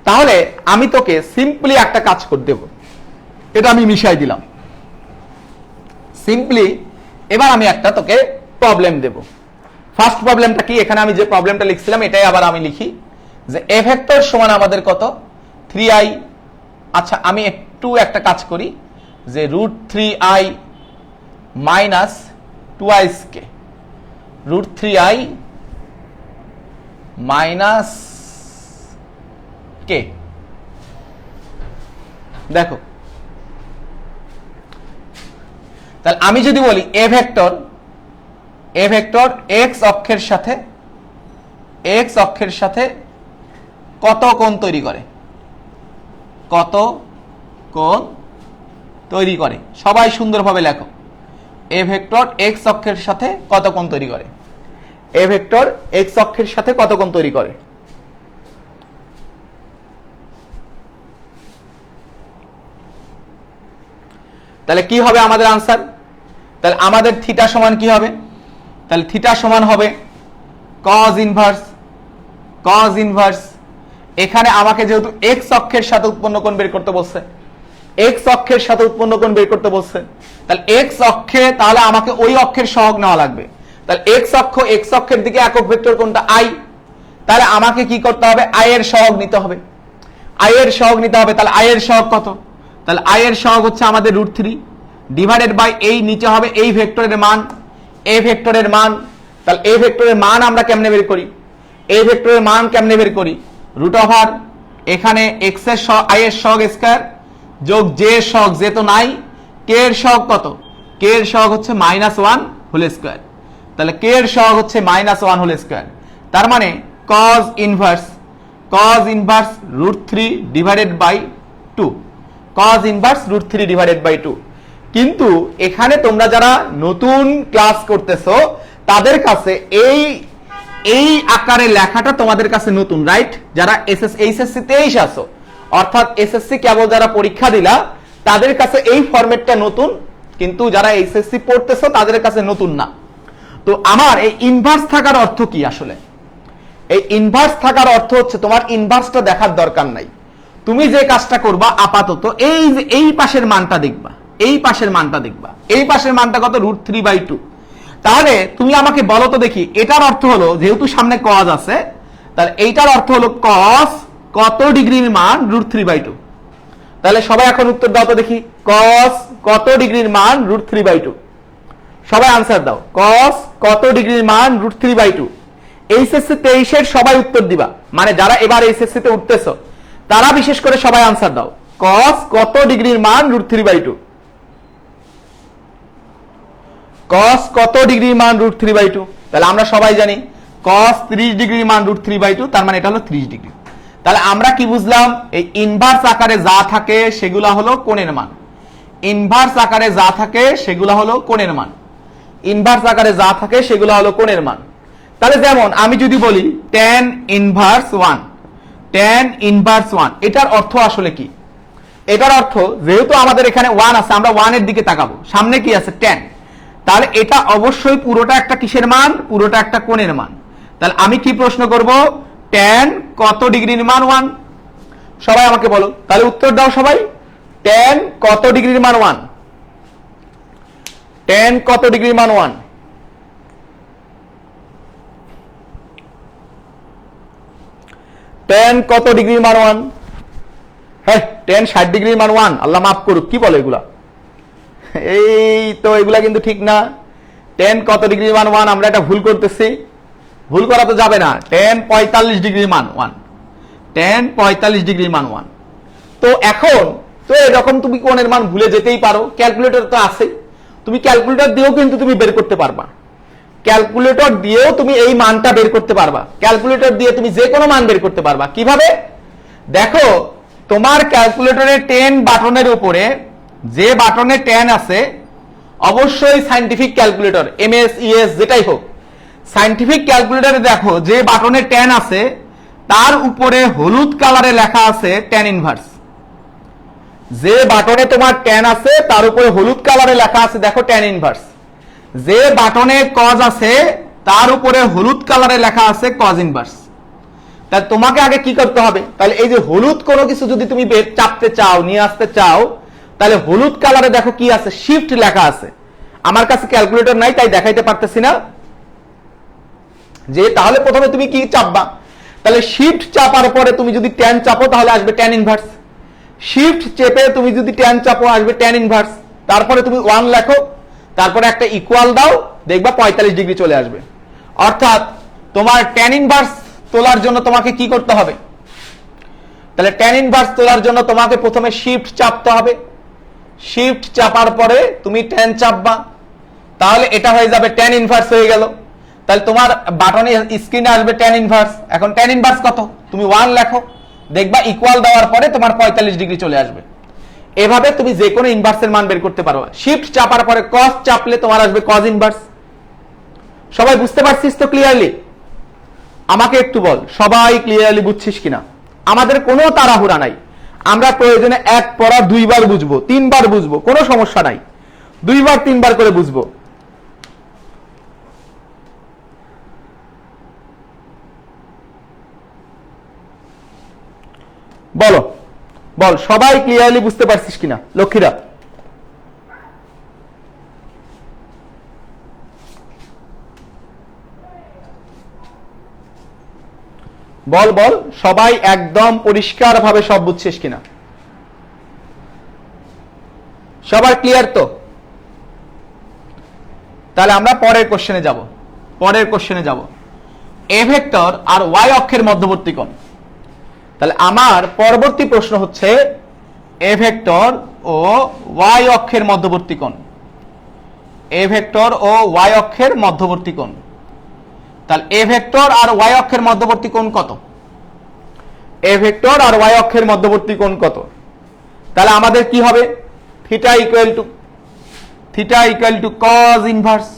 তাহলে আমি তোকে সিম্পলি একটা কাজ করে দেব, এটা আমি মিশাই দিলাম সিম্পলি। এবার আমি একটা তোকে প্রবলেম দেব। ফার্স্ট প্রবলেমটা কি, এখানে আমি যে প্রবলেমটা লিখছিলাম এটাই আবার আমি লিখি যে a ভেক্টর সমান আমাদের কত, 3i। আচ্ছা আমি একটু একটা কাজ করি যে √3i মাইনাস 2i কে, √3i মাইনাস কে। দেখো তাহলে আমি যদি বলি a ভেক্টর x অক্ষের সাথে কত কোণ তৈরি করে, কত কোণ তৈরি করে, সবাই সুন্দরভাবে লেখো। a ভেক্টর x অক্ষের সাথে কত কোণ তৈরি করে, a ভেক্টর x অক্ষের সাথে কত কোণ তৈরি করে। তাহলে কি হবে আমাদের আনসার? তাহলে আমাদের থিটা সমান কি হবে? তাহলে থিটা সমান হবে cos ইনভার্স। এখানে আমাকে যেহেতু x অক্ষের সাথে উৎপন্ন কোণ বের করতে বলছে, x অক্ষের সাথে উৎপন্ন কোণ বের করতে বলছে, তাহলে x অক্ষে তাহলে আমাকে ওই অক্ষের সহগ নেওয়া লাগবে। তাহলে x অক্ষের দিকে একক ভেক্টর কোনটা, i। তাহলে আমাকে কি করতে হবে, i এর সহগ নিতে হবে, i এর সহগ নিতে হবে। তাহলে i এর সহগ কত? তাহলে i এর সহগ হচ্ছে আমাদের √3 ডিভাইডেড বাই এই নিচে হবে এই ভেক্টরের মান, a ভেক্টরের মান। তাহলে a ভেক্টরের মান আমরা কেমনে বের করি, a ভেক্টরের মান কেমনে বের করি, √ এখানে x এর সহগ i এর সহগ স্কয়ার যোগ j এর সহগ, j তো নাই, k এর সহগ কত, k এর সহগ হচ্ছে -1 হোল স্কয়ার। তাহলে k এর সহগ হচ্ছে -1 হোল স্কয়ার। তার মানে cos inverse √3 divided by 2, cos inverse √3 divided by 2। কিন্তু এখানে তোমরা যারা নতুন ক্লাস করতেছো তাদের কাছে এই আকারে লেখাটা তোমাদের কাছে নতুন, রাইট? যারা এইচএসসি তেইশ আসো, অর্থাৎ এসএসসি কেবল যারা পরীক্ষা দিলা তাদের কাছে এই ফরম্যাটটা নতুন, কিন্তু যারা এইচএসসি পড়তেছো তাদের কাছে নতুন না। তো আমার এই ইনভার্স থাকার অর্থ কি আসলে? এই ইনভার্স থাকার অর্থ হচ্ছে তোমার ইনভার্সটা দেখার দরকার নাই। তুমি যে কাজটা করবা আপাতত এই যে এই পাশের মানটা দেখবা, এই পাশের মানটা দেখবা। এই পাশের মানটা কত? √3/2। তাহলে তুমি আমাকে বলো তো দেখি, এটার অর্থ হলো যেহেতু সামনে কজ আছে, তাহলে এইটার অর্থ হলো কস কত ডিগ্রির মান √3/2। তাহলে সবাই এখন উত্তর দাও তো দেখি, কস কত ডিগ্রির মান √3/2? সবাই আনসার দাও, কস কত ডিগ্রির মান √3/2? এইচএসসি 23 এর সবাই উত্তর দিবা, মানে যারা এবার এইচএসসি তে উঠতেছো তারা বিশেষ করে সবাই আনসার দাও, কস কত ডিগ্রির মান √3/2? কস কত ডিগ্রির মান √3/2? তাহলে আমরা সবাই জানি কস 30 ডিগ্রির মান √3/2, তার মানে এটা হলো 30 ডিগ্রি। তাহলে আমরা কি বুঝলাম? এই ইনভার্স আকারে যা থাকে সেগুলা হলো কোণের মান। ইনভার্স আকারে যা থাকে সেগুলা হলো কোণের মান। ইনভার্স আকারে যা থাকে সেগুলা হলো কোণের মান। তাহলে যেমন আমি যদি বলি tan ইনভার্স 1, tan ইনভার্স 1, এটার অর্থ আসলে কি? এটার অর্থ যেহেতু আমাদের এখানে 1 আছে, আমরা 1 এর দিকে তাকাবো, সামনে কি আছে? tan। তাহলে এটা অবশ্যই পুরোটা একটা কিসের মান? পুরোটা একটা কোণের মান। তাহলে আমি কি প্রশ্ন করব? tan কত ডিগ্রির মান 1? সবাই আমাকে বলো, তাহলে উত্তর দাও সবাই, tan কত ডিগ্রির মান 1? tan কত ডিগ্রির মান 1? tan কত ডিগ্রির মান 1? হ্যাঁ, tan 60 ডিগ্রির মান 1। আল্লাহ মাফ করুক, কি বলে এগুলা? এই তো এগুলা কিন্তু ঠিক না। tan কত ডিগ্রির মান 1? আমরা এটা ভুল করতেছি। ভুল করা তো যাবে না। tan 45 ডিগ্রির মান 1, tan 45 ডিগ্রির মান 1। তো এখন তো এরকম তুমি কোণের মান ভুলে যেতেই পারো, ক্যালকুলেটর তো আছে, তুমি ক্যালকুলেটর দিয়েও কিন্তু তুমি বের করতে পারবা। ক্যালকুলেটর দিয়েও তুমি এই মানটা বের করতে পারবা। ক্যালকুলেটর দিয়ে তুমি যে কোনো মান বের করতে পারবা। কিভাবে? দেখো, তোমার ক্যালকুলেটরে 10 বাটনের উপরে যে বাটনে 10 আছে, অবশ্যই সায়েন্টিফিক ক্যালকুলেটর, এমএস ইএস যেটাই হোক, সায়েন্টিফিক ক্যালকুলেটরে দেখো যে বাটনে 10 আছে তার উপরে হলুদ কালারে লেখা আছে tan ইনভার্স। যে বাটনে তোমার 10 আছে তার উপরে হলুদ কালারে লেখা আছে দেখো tan ইনভার্স। যে বাটনে কজ আছে তার উপরে হলুদ কালারে লেখা আছে কজ ইনভার্স। তাহলে তোমাকে আগে কি করতে হবে? তাহলে এই যে হলুদ কোনো কিছু যদি তুমি চাপতে চাও, নিয়ে আসতে চাও, তাহলে হলুদ কালারে দেখো কি আছে? শিফট লেখা আছে। আমার কাছে ক্যালকুলেটর নাই তাই দেখাইতে পারতেছি না। যে তাহলে প্রথমে তুমি কি চাপবা? তাহলে শিফট চাপার পরে তুমি যদি tan চাপো তাহলে আসবে tan ইনভার্স। শিফট চেপে তুমি যদি tan চাপো আসবে tan ইনভার্স। তারপরে তুমি 1 লেখো, তারপরে একটা ইকুয়াল দাও, দেখবা 45 ডিগ্রি চলে আসবে। অর্থাৎ তোমার tan ইনভার্স তোলার জন্য তোমাকে কি করতে হবে? তাহলে tan ইনভার্স তোলার জন্য তোমাকে প্রথমে শিফট চাপতে হবে। শিফট চাপার পরে তুমি tan চাপবা, তাহলে এটা হয়ে যাবে tan ইনভার্স হয়ে গেল। তাহলে তোমার বাটনে স্ক্রিনে আসবে tan ইনভার্স। এখন tan ইনভার্স কত? তুমি 1 লেখো, দেখবা ইকুয়াল দেওয়ার পরে তোমার 45 ডিগ্রি চলে আসবে। এভাবে তুমি যে কোনো ইনভার্সের মান বের করতে পারো। শিফট চাপার পরে cos চাপলে তোমার আসবে cos ইনভার্স। সবাই বুঝতে পারছিস তো ক্লিয়ারলি? আমাকে একটু বল, সবাই ক্লিয়ারলি বুঝছিস কিনা? আমাদের কোনো তাড়াহুড়া নাই, আমরা প্রয়োজনে এক পড়া 2 বার বুঝবো, 3 বার বুঝবো, কোনো সমস্যা নাই। 2 বার 3 বার করে বুঝবো। বলো, বল সবাই ক্লিয়ারলি বুঝতে পারছিস কিনা লক্ষ্মীরা? বল বল সবাই একদম পরিষ্কার ভাবে সব বুঝছিস কিনা? সবার ক্লিয়ার তো? তাহলে আমরা পরের কোশ্চেনে যাব। পরের কোশ্চেনে যাব, এ ভেক্টর আর ওয়াই অক্ষের মধ্যবর্তী কোণ। তাহলে আমার পরবর্তী প্রশ্ন হচ্ছে এ ভেক্টর ও ওয়াই অক্ষের মধ্যবর্তী কোণ। এ ভেক্টর ও ওয়াই অক্ষের মধ্যবর্তী কোণ। তাহলে এ ভেক্টর আর ওয়াই অক্ষের মধ্যবর্তী কোণ কত? এ ভেক্টর আর ওয়াই অক্ষের মধ্যবর্তী কোণ কত? তাহলে আমাদের কি হবে? Theta equal to cos inverse.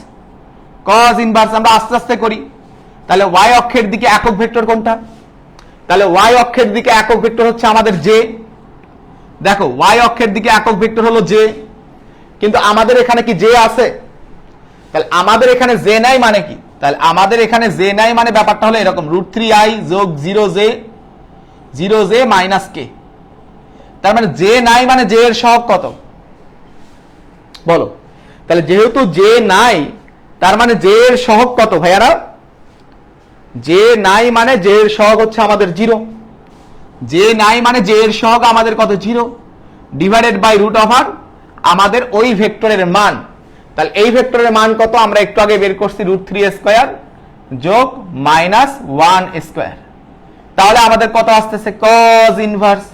cos inverse আমরা আস্তে আস্তে করি। তাহলে ওয়াই অক্ষের দিকে একক ভেক্টর কোনটা? তাহলে ওয়াই অক্ষের দিকে একক ভেক্টর হচ্ছে আমাদের জে। দেখো ওয়াই অক্ষের দিকে একক ভেক্টর হলো জে, কিন্তু আমাদের এখানে কি জে আছে? তাহলে আমাদের এখানে জে নাই মানে কি? তাহলে আমাদের এখানে জে নাই মানে ব্যাপারটা হলো এরকম √3i যোগ 0j মাইনাস কে। তার মানে জে নাই মানে জে এর সহগ কত বলো? তাহলে যেহেতু জে নাই তার মানে জে এর সহগ কত ভাইয়ারা? জে নাই মানে জে এর সহগ হচ্ছে আমাদের 0। জে নাই মানে জে এর সহগ আমাদের কত? 0 ডিভাইডেড বাই √, আমাদের ওই ভেক্টরের মান। তাহলে এই ভেক্টরের মান কত? আমরা একটু আগে বের করছি √3² যোগ -1²। তাহলে আমাদের কত আসতেছে? cos inverse.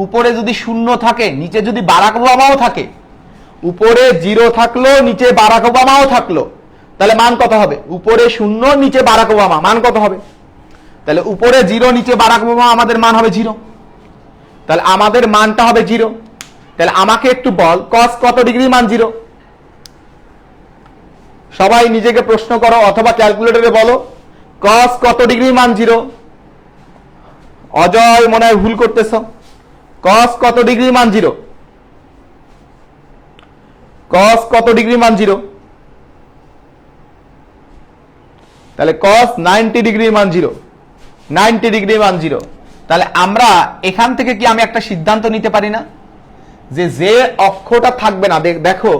উপরে যদি 0 থাকে, নিচে যদি বারাক ওবামাও থাকে, উপরে 0 থাকলো, নিচে বারাক ওবামাও থাকলো, তাহলে মান কত হবে? উপরে 0, নিচে বারাক ওবামা, মান কত হবে? তাহলে উপরে 0, নিচে বারাক ওবামা, আমাদের মান হবে 0। তাহলে আমাদের মানটা হবে 0। তাহলে আমাকে একটু বল cos কত ডিগ্রি মান 0? সবাই নিজেকে প্রশ্ন করো অথবা ক্যালকুলেটরে বলো cos কত ডিগ্রি মান 0? অজয় মনে হয় ভুল করতেছ। cos কত ডিগ্রি মান 0? cos কত ডিগ্রি মান 0? তাহলে cos 90 ডিগ্রি মান 0। 90 ডিগ্রি মান 0। তাহলে আমরা এখান থেকে কি আমি একটা সিদ্ধান্ত নিতে পারি না যে যে অক্ষটা থাকবে না? দেখো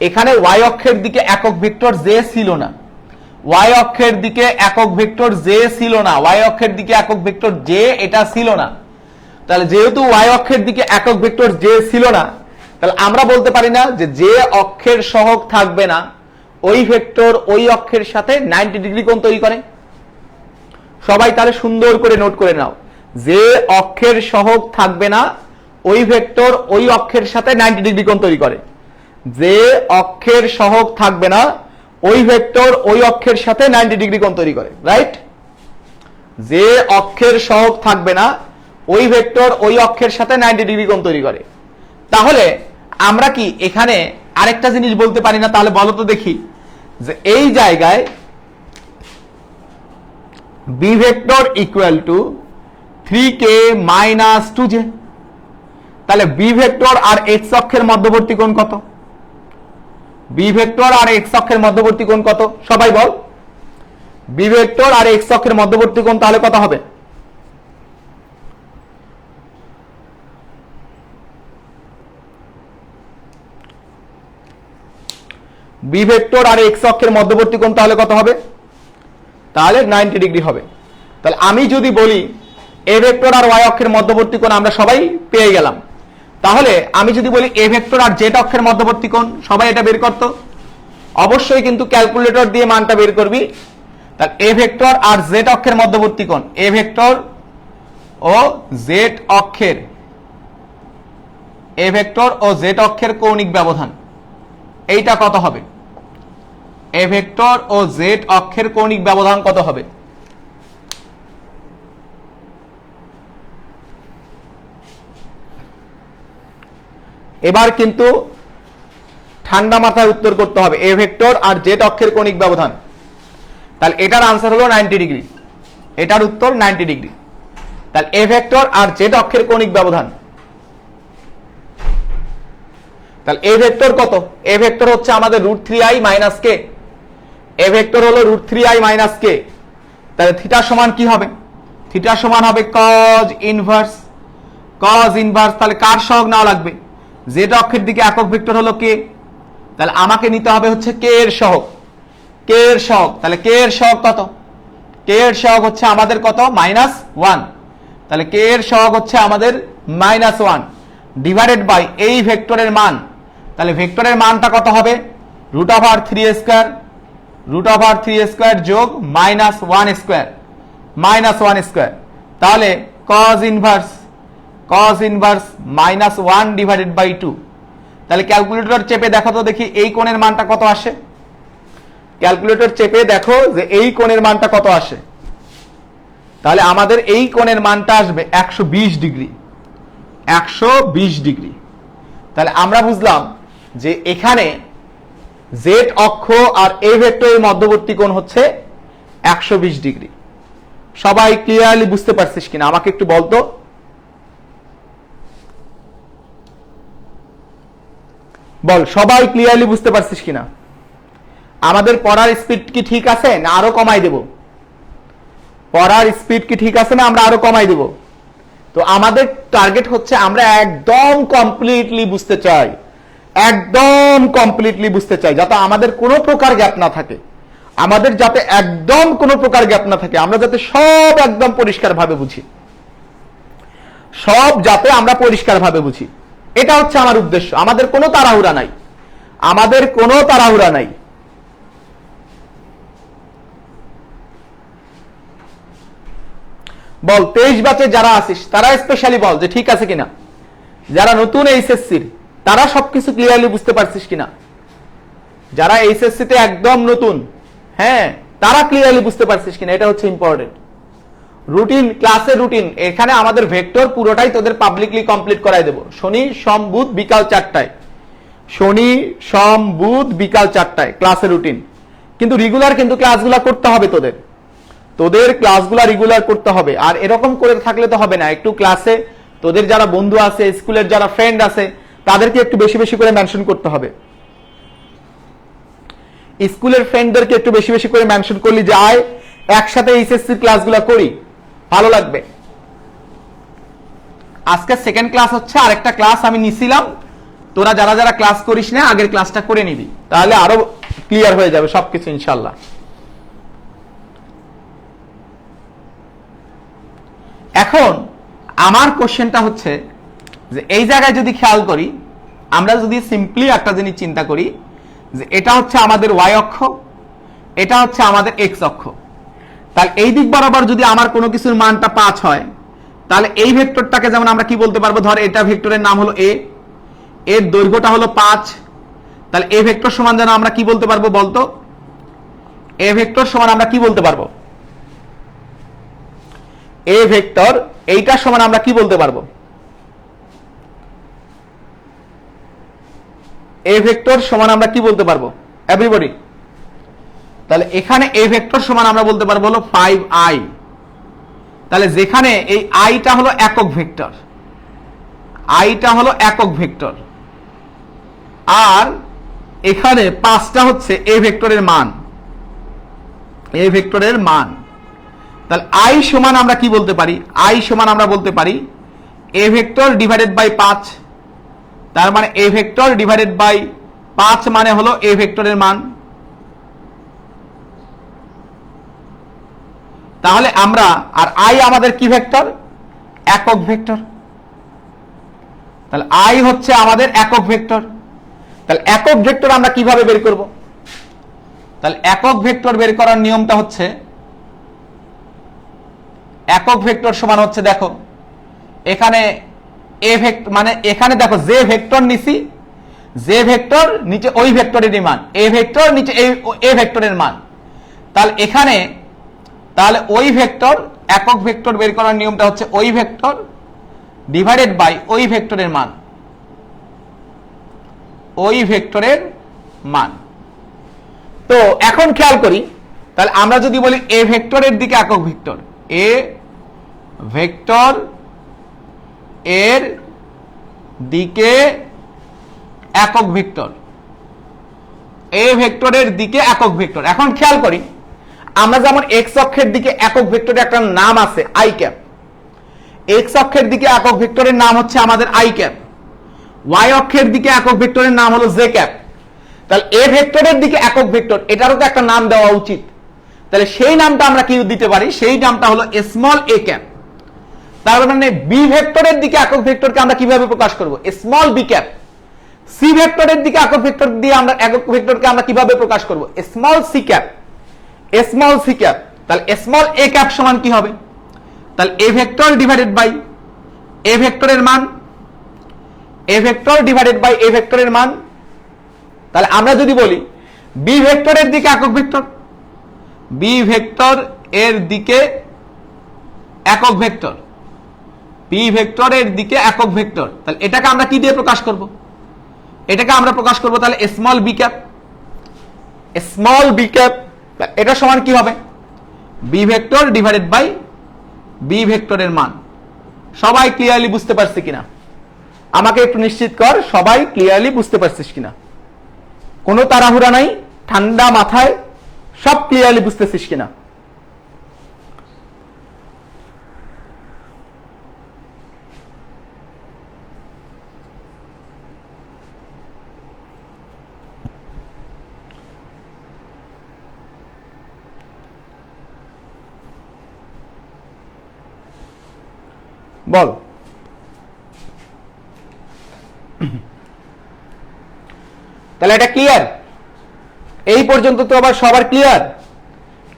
এখানে y অক্ষের দিকে একক ভেক্টর j ছিল না, y অক্ষের দিকে একক ভেক্টর j ছিল না, y অক্ষের দিকে একক ভেক্টর j এটা ছিল না। তাহলে যেহেতু y অক্ষের দিকে একক ভেক্টর j ছিল না, তাহলে আমরা বলতে পারি না যে যে অক্ষের সহগ থাকবে না ওই ভেক্টর ওই অক্ষের সাথে 90 ডিগ্রি কোণ তৈরি করে। সবাই তাহলে সুন্দর করে নোট করে নাও, যে অক্ষের সহগ থাকবে না ওই ভেক্টর ওই অক্ষের সাথে 90 ডিগ্রি কোণ তৈরি করে। যে অক্ষের সহগ থাকবে না ওই ভেক্টর ওই অক্ষের সাথে 90 ডিগ্রি কোণ তৈরি করে, রাইট? যে অক্ষের সহগ থাকবে না ওই ভেক্টর ওই অক্ষের সাথে 90 ডিগ্রি কোণ তৈরি করে। তাহলে আমরা কি এখানে আরেকটা জিনিস বলতে পারি না? তাহলে বলো তো দেখি, যে এই জায়গায় B vector equal to 3k - 2j। তাহলে বি ভেক্টর আর এক্স অক্ষের মধ্যবর্তী কোণ কত? বি ভেক্টর আর এক্স অক্ষের মধ্যবর্তী কোণ কত? সবাই বল। বি ভেক্টর আর এক্স অক্ষের মধ্যবর্তী কোণ তাহলে কত হবে? বি ভেক্টর আর এক্স অক্ষের মধ্যবর্তী কোণ তাহলে কত হবে? তাহলে 90 ডিগ্রি হবে। তাহলে আমি যদি বলি এ ভেক্টর আর ওয়াই অক্ষের মধ্যবর্তী কোণ আমরা সবাই পেয়ে গেলাম, তাহলে আমি যদি বলি এ ভেক্টর আর জেড অক্ষের মধ্যবর্তী কোণ, সবাই এটা বের করতো। অবশ্যই কিন্তু ক্যালকুলেটর দিয়ে মানটা বের করবি। তাহলে এ ভেক্টর আর জেড অক্ষের মধ্যবর্তী কোণ, এ ভেক্টর ও জেড অক্ষের, এ ভেক্টর ও জেড অক্ষের কৌণিক ব্যবধান, এইটা কত হবে? এ ভেক্টর ও জেড অক্ষের কৌণিক ব্যবধান কত হবে? এবার কিন্তু ঠান্ডা মাথায় উত্তর করতে হবে। এ ভেক্টর আর জেড অক্ষের কৌণিক ব্যবধান, তাহলে এটার আনসার হলো 90 ডিগ্রি, এটার উত্তর 90 ডিগ্রি। তাহলে এ ভেক্টর আর জেড অক্ষের কৌণিক ব্যবধান, তাহলে এ ভেক্টর কত? এ ভেক্টর হচ্ছে আমাদের √3i - k। এ ভেক্টর হলো √3i - k। তাহলে থিটা সমান কি হবে? থিটা সমান হবে cos ইনভার্স। cos ইনভার্স, তাহলে কার সহগ নেওয়া লাগবে? জেড অক্ষের দিকে একক ভেক্টর হলো k, তাহলে আমাকে নিতে হবে হচ্ছে k এর সহগ। k এর সহগ, তাহলে k এর সহগ কত? k এর সহগ হচ্ছে আমাদের কত? -1। তাহলে k এর সহগ হচ্ছে আমাদের -1 ডিভাইডেড বাই এই ভেক্টরের মান। তাহলে ভেক্টরের মানটা কত হবে? √3² যোগ -1²। তাহলে cos ইনভার্স -1 ডিভাইডেড বাই 2। তাহলে ক্যালকুলেটর চেপে দেখো তো দেখি এই কোণের মানটা কত আসে। ক্যালকুলেটর চেপে দেখো যে এই কোণের মানটা কত আসে। তাহলে আমাদের এই কোণের মানটা আসবে 120 ডিগ্রি। 120 ডিগ্রি। তাহলে আমরা বুঝলাম যে এখানে জেড অক্ষ আর এ ভেক্টরের মধ্যবর্তী কোণ হচ্ছে 120 ডিগ্রি। সবাই ক্লিয়ারলি বুঝতে পারছিস কিনা আমাকে একটু বলতো। বল সবাই ক্লিয়ারলি বুঝতে পারছিস কিনা। আমাদের পড়ার স্পিড কি ঠিক আছে না আরো কমাই দেব? পড়ার স্পিড কি ঠিক আছে না আমরা আরো কমাই দেব? তো আমাদের টার্গেট হচ্ছে আমরা একদম কমপ্লিটলি বুঝতে চাই, একদম কমপ্লিটলি বুঝতে চাই, যাতে আমাদের কোনো প্রকার গ্যাপ না থাকে, আমাদের যাতে একদম কোনো প্রকার গ্যাপ না থাকে, আমরা যাতে সব একদম পরিষ্কারভাবে বুঝি, সব যাতে আমরা পরিষ্কারভাবে বুঝি, এটা হচ্ছে আমার উদ্দেশ্য। আমাদের কোনো তাড়াহুড়া নাই, আমাদের কোনো তাড়াহুড়া নাই। বল 23 ব্যাচে যারা আছিস তারা স্পেশালি বল যে ঠিক আছে কিনা, যারা নতুন এইচএসসির তারা সবকিছু ক্লিয়ারলি বুঝতে পারছিস কিনা, যারা এইচএসসি তে একদম নতুন, হ্যাঁ তারা ক্লিয়ারলি বুঝতে পারছিস কিনা, এটা হচ্ছে ইম্পর্টেন্ট। রুটিন, ক্লাসের রুটিন, এখানে আমাদের ভেক্টর পুরোটাই তোদের পাবলিকলি কমপ্লিট করাই দেব শনি সোম বুধ বিকাল 4টায়, শনি সোম বুধ বিকাল 4টায় ক্লাসের রুটিন। কিন্তু রেগুলার কিন্তু ক্লাসগুলো করতে হবে, তোদের ক্লাসগুলো রেগুলার করতে হবে। আর এরকম করে থাকলে তো হবে না, একটু ক্লাসে তোদের যারা বন্ধু আছে, স্কুলের যারা ফ্রেন্ড আছে, তাদেরকে একটু বেশি বেশি করে মেনশন করতে হবে। স্কুলের ফ্রেন্ডদেরকে একটু বেশি বেশি করে মেনশন করলি যে আয় একসাথে এইচএসসি ক্লাসগুলো করি, ভালো লাগবে। আজকে সেকেন্ড ক্লাস হচ্ছে, আরেকটা ক্লাস আমি নিছিলাম, তোরা যারা যারা ক্লাস করিস না আগের ক্লাসটা করে নিবি, তাহলে আরো ক্লিয়ার হয়ে যাবে সবকিছু ইনশাল্লাহ। এখন আমার কোশ্চেনটা হচ্ছে যে এই জায়গায় যদি খেয়াল করি, আমরা যদি সিম্পলি একটা জিনিস চিন্তা করি যে এটা হচ্ছে আমাদের ওয়াই অক্ষ, এটা হচ্ছে আমাদের এক্স অক্ষ, তাহলে এই দিক বরাবর যদি আমার কোনো কিছুর মানটা 5 হয়, তাহলে এই ভেক্টরটাকে যেমন আমরা কি বলতে পারবো, ধর এটা ভেক্টরের নাম হলো এ, এর দৈর্ঘ্যটা হলো 5, তাহলে এ ভেক্টর সমান যেন আমরা কি বলতে পারবো বলতো, এ ভেক্টর সমান আমরা কি বলতে পারবো, এ ভেক্টর এইটা সমান আমরা কি বলতে পারবো, এ ভেক্টর সমান আমরা কি বলতে পারবো এভরিবডি? তাহলে এখানে এ ভেক্টর সমান আমরা বলতে পারবো হলো 5i। তাহলে যেখানে এই আইটা হলো একক ভেক্টর, আইটা হলো একক ভেক্টর, আর এখানে 5টা হচ্ছে এ ভেক্টরের মান, এ ভেক্টরের মান। তাহলে আই সমান আমরা কি বলতে পারি, আই সমান আমরা বলতে পারি এ ভেক্টর ডিভাইডেড বাই 5, তার মানে এ ভেক্টর ডিভাইডেড বাই 5 মানে হলো এ ভেক্টরের মান। তাহলে আমরা, আর আই আমাদের কি ভেক্টর, একক ভেক্টর, তাহলে আই হচ্ছে আমাদের একক ভেক্টর। তাহলে একক ভেক্টর আমরা কিভাবে বের করব? তাহলে একক ভেক্টর বের করার নিয়মটা হচ্ছে, একক ভেক্টর সমান হচ্ছে, দেখো এখানে এ ভেক্টর মানে এখানে দেখো যে ভেক্টর নিছি, যে ভেক্টর নিচে ওই ভেক্টরের মান, এ ভেক্টর নিচে এ ভেক্টরের মান। তাহলে এখানে, তাহলে ওই ভেক্টর, একক ভেক্টর বের করার নিয়মটা হচ্ছে ওই ভেক্টর ডিভাইডেড বাই ওই ভেক্টরের মান, ওই ভেক্টরের মান। তো এখন খেয়াল করি, তাহলে আমরা যদি বলি এ ভেক্টরের দিকে একক ভেক্টর, এ ভেক্টর এর দিকে একক ভেক্টর, এ ভেক্টরের দিকে একক ভেক্টর। এখন খেয়াল করি, আমরা যেমন এক্স অক্ষের দিকে একক ভেক্টরের একটা নাম আছে আই ক্যাপ, এক্স অক্ষের দিকে একক ভেক্টরের নাম হচ্ছে আমাদের আই ক্যাপ, ওয়াই অক্ষের দিকে একক ভেক্টরের নাম হলো জে ক্যাপ। তাহলে এ ভেক্টরের দিকে একক ভেক্টর, এটারও তো একটা নাম দেওয়া উচিত, তাহলে সেই নামটা আমরা কি দিতে পারি, সেই নামটা হলো স্মল এ ক্যাপ। তার মানে বি ভেক্টরের দিকে একক ভেক্টরকে আমরা কিভাবে প্রকাশ করব, স্মল বি ক্যাপ। সি ভেক্টরের দিকে একক ভেক্টর দিয়ে আমরা একক ভেক্টরকে আমরা কিভাবে প্রকাশ করব, small C cap, small C cap. তাহলে স্মল এ ক্যাপ সমান কি হবে, তাহলে A vector divided by A ভেক্টরের মান, A vector divided by A ভেক্টরের মান। তাহলে আমরা যদি বলি বি ভেক্টরের দিকে একক ভেক্টর, বি ভেক্টর এর দিকে একক ভেক্টর, বি ভেক্টরের দিকে একক ভেক্টর, তাহলে এটাকে আমরা কি দিয়ে প্রকাশ করব, এটাকে আমরা প্রকাশ করব তাহলে small B cap, small B cap. এটা সমান কি হবে, B vector divided by B ভেক্টরের মান। সবাই ক্লিয়ারলি বুঝতে পারছে কিনা আমাকে একটু নিশ্চিত কর, সবাই ক্লিয়ারলি বুঝতে পারছিস কিনা, কোনো তাড়াহুড়া নাই, ঠান্ডা মাথায় সব ক্লিয়ারলি বুঝতেছিস কিনা? বল। তাহলে এটা ক্লিয়ার? এই পর্যন্ত তো আবার সবার ক্লিয়ার?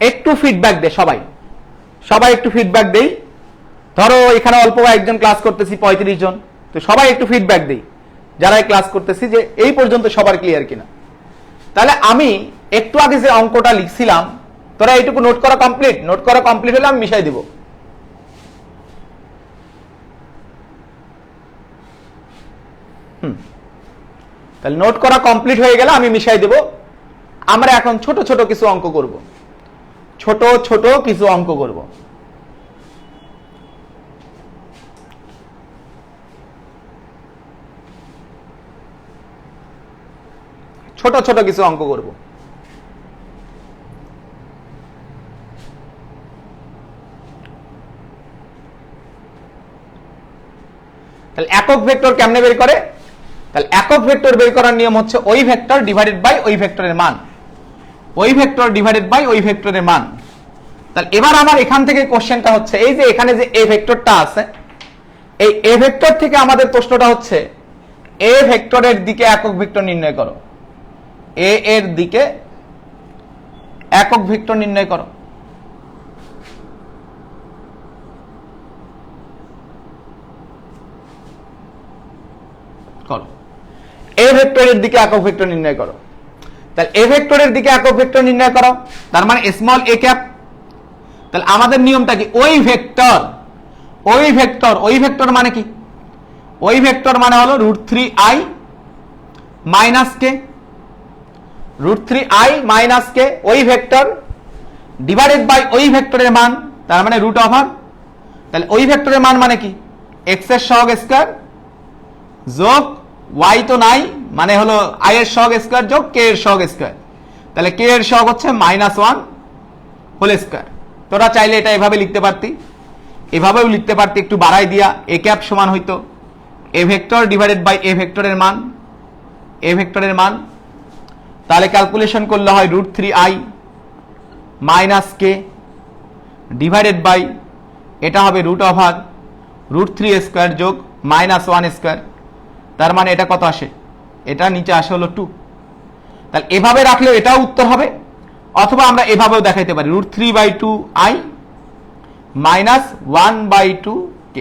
একটু ফিডব্যাক দে সবাই, সবাই একটু ফিডব্যাক দেই। ধরো এখানে অল্প একজন ক্লাস করতেছি, 35 জন, তো সবাই একটু ফিডব্যাক দেই যারাই ক্লাস করতেছি যে এই পর্যন্ত সবার ক্লিয়ার কিনা। তাহলে আমি একটু আগে যে অঙ্কটা লিখছিলাম, তোরা এইটুকু নোট করা কমপ্লিট? নোট করা কমপ্লিট হলে আমি মিশাই দিব। তাহলে নোট করা কমপ্লিট হয়ে গেলে আমি মিশাই দেব। আমরা এখন ছোট ছোট কিছু অঙ্ক করব, ছোট ছোট কিছু অঙ্ক করব। ছোট ছোট কিছু অঙ্ক করব। তাহলে একক ভেক্টর কেমনে বের করে? তাহলে একক ভেক্টর বের করার নিয়ম হচ্ছে ওই ভেক্টর ডিভাইডেড বাই ওই ভেক্টরের মান, ওই ভেক্টর ডিভাইডেড বাই ওই ভেক্টরের মান। তাহলে এবার আমার এখান থেকে কোশ্চেনটা হচ্ছে, এই যে এখানে যে এ ভেক্টরটা আছে, এই এ ভেক্টর থেকে আমাদের প্রশ্নটা হচ্ছে এ ভেক্টরের দিকে একক ভেক্টর নির্ণয় করো, এ এর দিকে একক ভেক্টর নির্ণয় করো। করো, এ ভেক্টরের দিকে একক ভেক্টর নির্ণয় করো। তাহলে এ ভেক্টরের দিকে একক ভেক্টর নির্ণয় করো, তার মানে স্মল এ ক্যাপ। তাহলে আমাদের নিয়মটা কি? ওই ভেক্টর, ওই ভেক্টর, ওই ভেক্টর মানে কি? ওই ভেক্টর মানে হলো √3i মাইনাস কে, √3i মাইনাস কে, ওই ভেক্টর ডিভাইডেড বাই ওই ভেক্টরের মান, তার মানে রুট ওভার। তাহলে ওই ভেক্টরের মান মানে কি? এক্স এর সহগ স্কয়ার যোগ ওয়াই তো নাই, মানে হলো আই এর সহগ স্কয়ার যোগ কে এর সহগ স্কয়ার। তাহলে কে এর সহগ হচ্ছে -1 হোল স্কয়ার। তোরা চাইলে এটা এভাবে লিখতে পারতি, এভাবেও লিখতে পারতি, একটু বাড়াই দিয়া এ ক্যাপ সমান হইতো এ ভেক্টর ডিভাইডেড বাই এ ভেক্টরের মান, এ ভেক্টরের মান। তাহলে ক্যালকুলেশন করলে হয় √3i minus K divided by, এটা হবে রুট ওভার √3 স্কয়ার যোগ -1 স্কয়ার। তার মানে এটা কত আসে? এটা নিচে আসে হলো 2। তাহলে এভাবে রাখলেও এটাও উত্তর হবে, অথবা আমরা এভাবেও দেখাইতে পারি √3/2i মাইনাস 1/2k,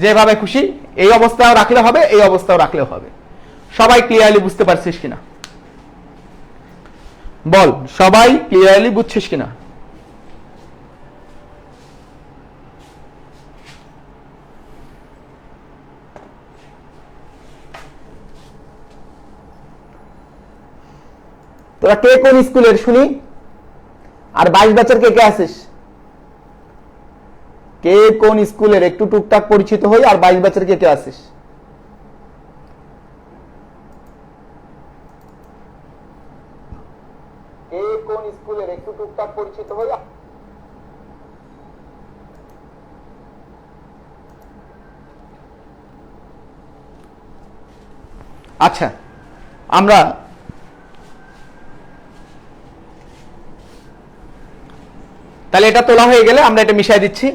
যেভাবে খুশি। এই অবস্থাও রাখলে হবে, এই অবস্থাও রাখলেও হবে। সবাই ক্লিয়ারলি বুঝতে পারছিস কিনা? বল, সবাই ক্লিয়ারলি বুঝছিস কিনা? তোরা কে কোন স্কুলের শুনি? আর 22 ব্যাচের কে কে আছিস? কে কোন স্কুলের একটু টুকটাক পরিচিত হই। আর 22 ব্যাচের কে কে আছিস? কে কোন স্কুলের একটু টুকটাক পরিচিত হই। আচ্ছা, আমরা তাহলে এটা তোলা হয়ে গেলে আমরা এটা মিশাই দিচ্ছি।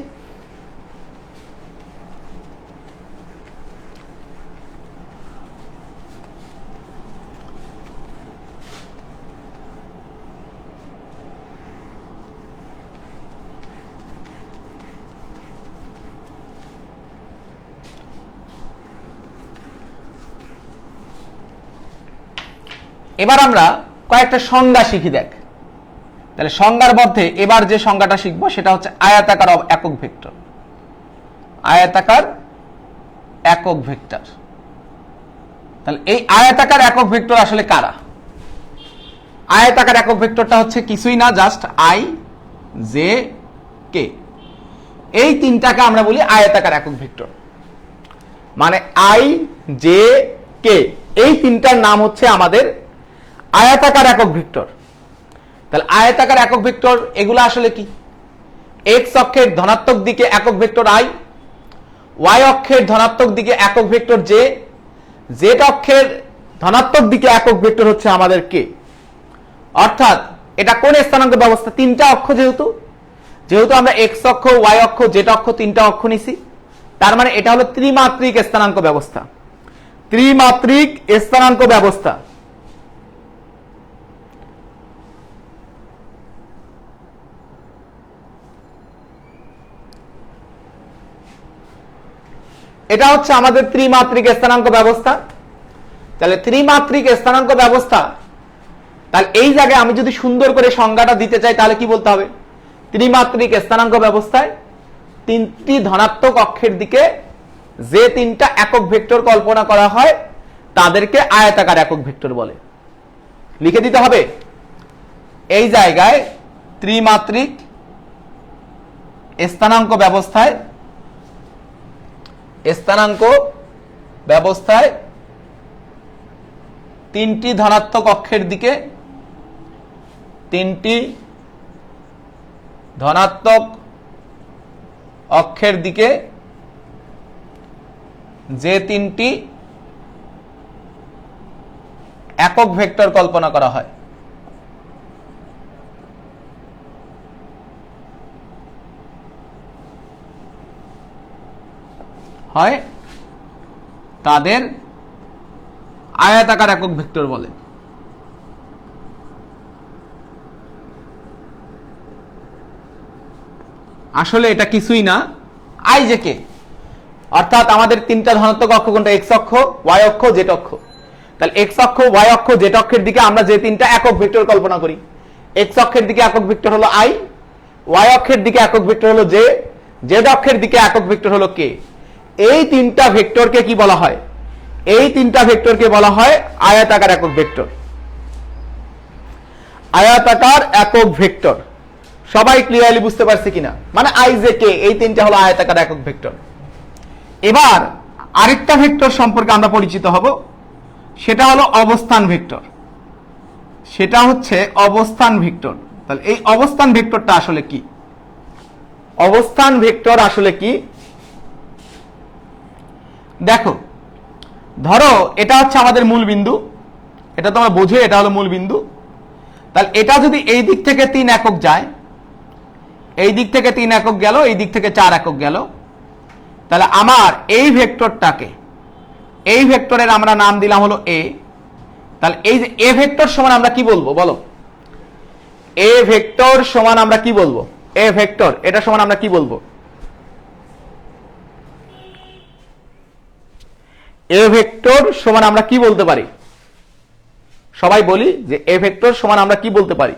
এবার আমরা কয়েকটা সংজ্ঞা শিখি। দেখ, তাহলে সংজ্ঞার মধ্যে এবার যে সংজ্ঞাটা শিখবো সেটা হচ্ছে আয়তাকার একক ভেক্টর। আয়তাকার একক ভেক্টর। তাহলে এই আয়তাকার একক ভেক্টর আসলে কারা? আয়তাকার একক ভেক্টরটা হচ্ছে কিছুই না, জাস্ট আই জে কে। এই তিনটাকে আমরা বলি আয়তাকার একক ভেক্টর। মানে আই জে কে, এই তিনটার নাম হচ্ছে আমাদের আয়তাকার একক ভেক্টর। তাহলে আয়তাকার একক ভেক্টর এগুলো আসলে কি? এক্স অক্ষের ধনাত্মক দিকে একক ভেক্টর আই, ওয়াই অক্ষের ধনাত্মক দিকে একক ভেক্টর জে, জেড অক্ষের ধনাত্মক দিকে একক ভেক্টর হচ্ছে আমাদের কে। অর্থাৎ এটা কোন স্থানাঙ্ক ব্যবস্থা? তিনটা অক্ষ, যেহেতু আমরা এক্স অক্ষ, ওয়াই অক্ষ, জেড অক্ষ তিনটা অক্ষ নিছি, তার মানে এটা হলো ত্রিমাত্রিক স্থানাঙ্ক ব্যবস্থা। ত্রিমাত্রিক স্থানাঙ্ক ব্যবস্থা। এটা হচ্ছে আমাদের ত্রিমাত্রিক স্থানাঙ্ক ব্যবস্থা। তাহলে ত্রিমাত্রিক স্থানাঙ্ক ব্যবস্থা, তাহলে এই জায়গায় আমি যদি সুন্দর করে সংজ্ঞাটা দিতে চাই তাহলে কি বলতে হবে? ত্রিমাত্রিক স্থানাঙ্ক ব্যবস্থায় তিনটি ধনাত্মক অক্ষের দিকে যে তিনটা একক ভেক্টর কল্পনা করা হয় তাদেরকে আয়তাকার একক ভেক্টর বলে। লিখে দিতে হবে এই জায়গায় ত্রিমাত্রিক স্থানাঙ্ক ব্যবস্থায় তিনটি ধনাত্মক অক্ষের দিকে যে তিনটি একক ভেক্টর কল্পনা করা হয়। তাদের আয়তাকার একক ভেক্টর বলে। আসলে এটা কিছুই না, আই জে কে। অর্থাৎ আমাদের তিনটা ধনাত্মক অক্ষ কোনটা? এক্স অক্ষ, ওয়াই অক্ষ, জেড অক্ষ। তাহলে এক্স অক্ষ, ওয়াই অক্ষ, জেড অক্ষের দিকে আমরা যে তিনটা একক ভেক্টর কল্পনা করি, এক্স অক্ষের দিকে একক ভেক্টর হলো আই, ওয়াই অক্ষের দিকে একক ভেক্টর হলো জে, জেড অক্ষের দিকে একক ভেক্টর হলো কে। এই তিনটা ভেক্টরকে কি বলা হয়? এই তিনটা ভেক্টরকে বলা হয় আয়তাকার একক ভেক্টর। আয়তাকার একক ভেক্টর। সবাই ক্লিয়ারলি বুঝতে পারছে কিনা? মানে আই জে কে, এই তিনটা হলো আয়তাকার একক ভেক্টর। এবার আরেকটা ভেক্টর সম্পর্কে আমরা পরিচিত হব, সেটা হলো অবস্থান ভেক্টর। সেটা হচ্ছে অবস্থান ভেক্টর। তাহলে এই অবস্থান ভেক্টরটা আসলে কি? অবস্থান ভেক্টর আসলে কি? দেখো, ধরো এটা হচ্ছে আমাদের মূল বিন্দু, এটা তোমরা বোঝো, এটা হলো মূল বিন্দু। তাহলে এটা যদি এই দিক থেকে 3 একক যায়, এই দিক থেকে 3 একক গেল, এই দিক থেকে 4 একক গেল, তাহলে আমার এই ভেক্টরটাকে, এই ভেক্টরের আমরা নাম দিলাম হলো এ। তাহলে এই যে এ ভেক্টর সমান আমরা কি বলবো বলো? এ ভেক্টর সমান আমরা কি বলবো? এ ভেক্টর এটা সমান আমরা কি বলবো? এ ভেক্টর সমান আমরা কি বলতে পারি? সবাই বলি যে এ ভেক্টর সমান আমরা কি বলতে পারি?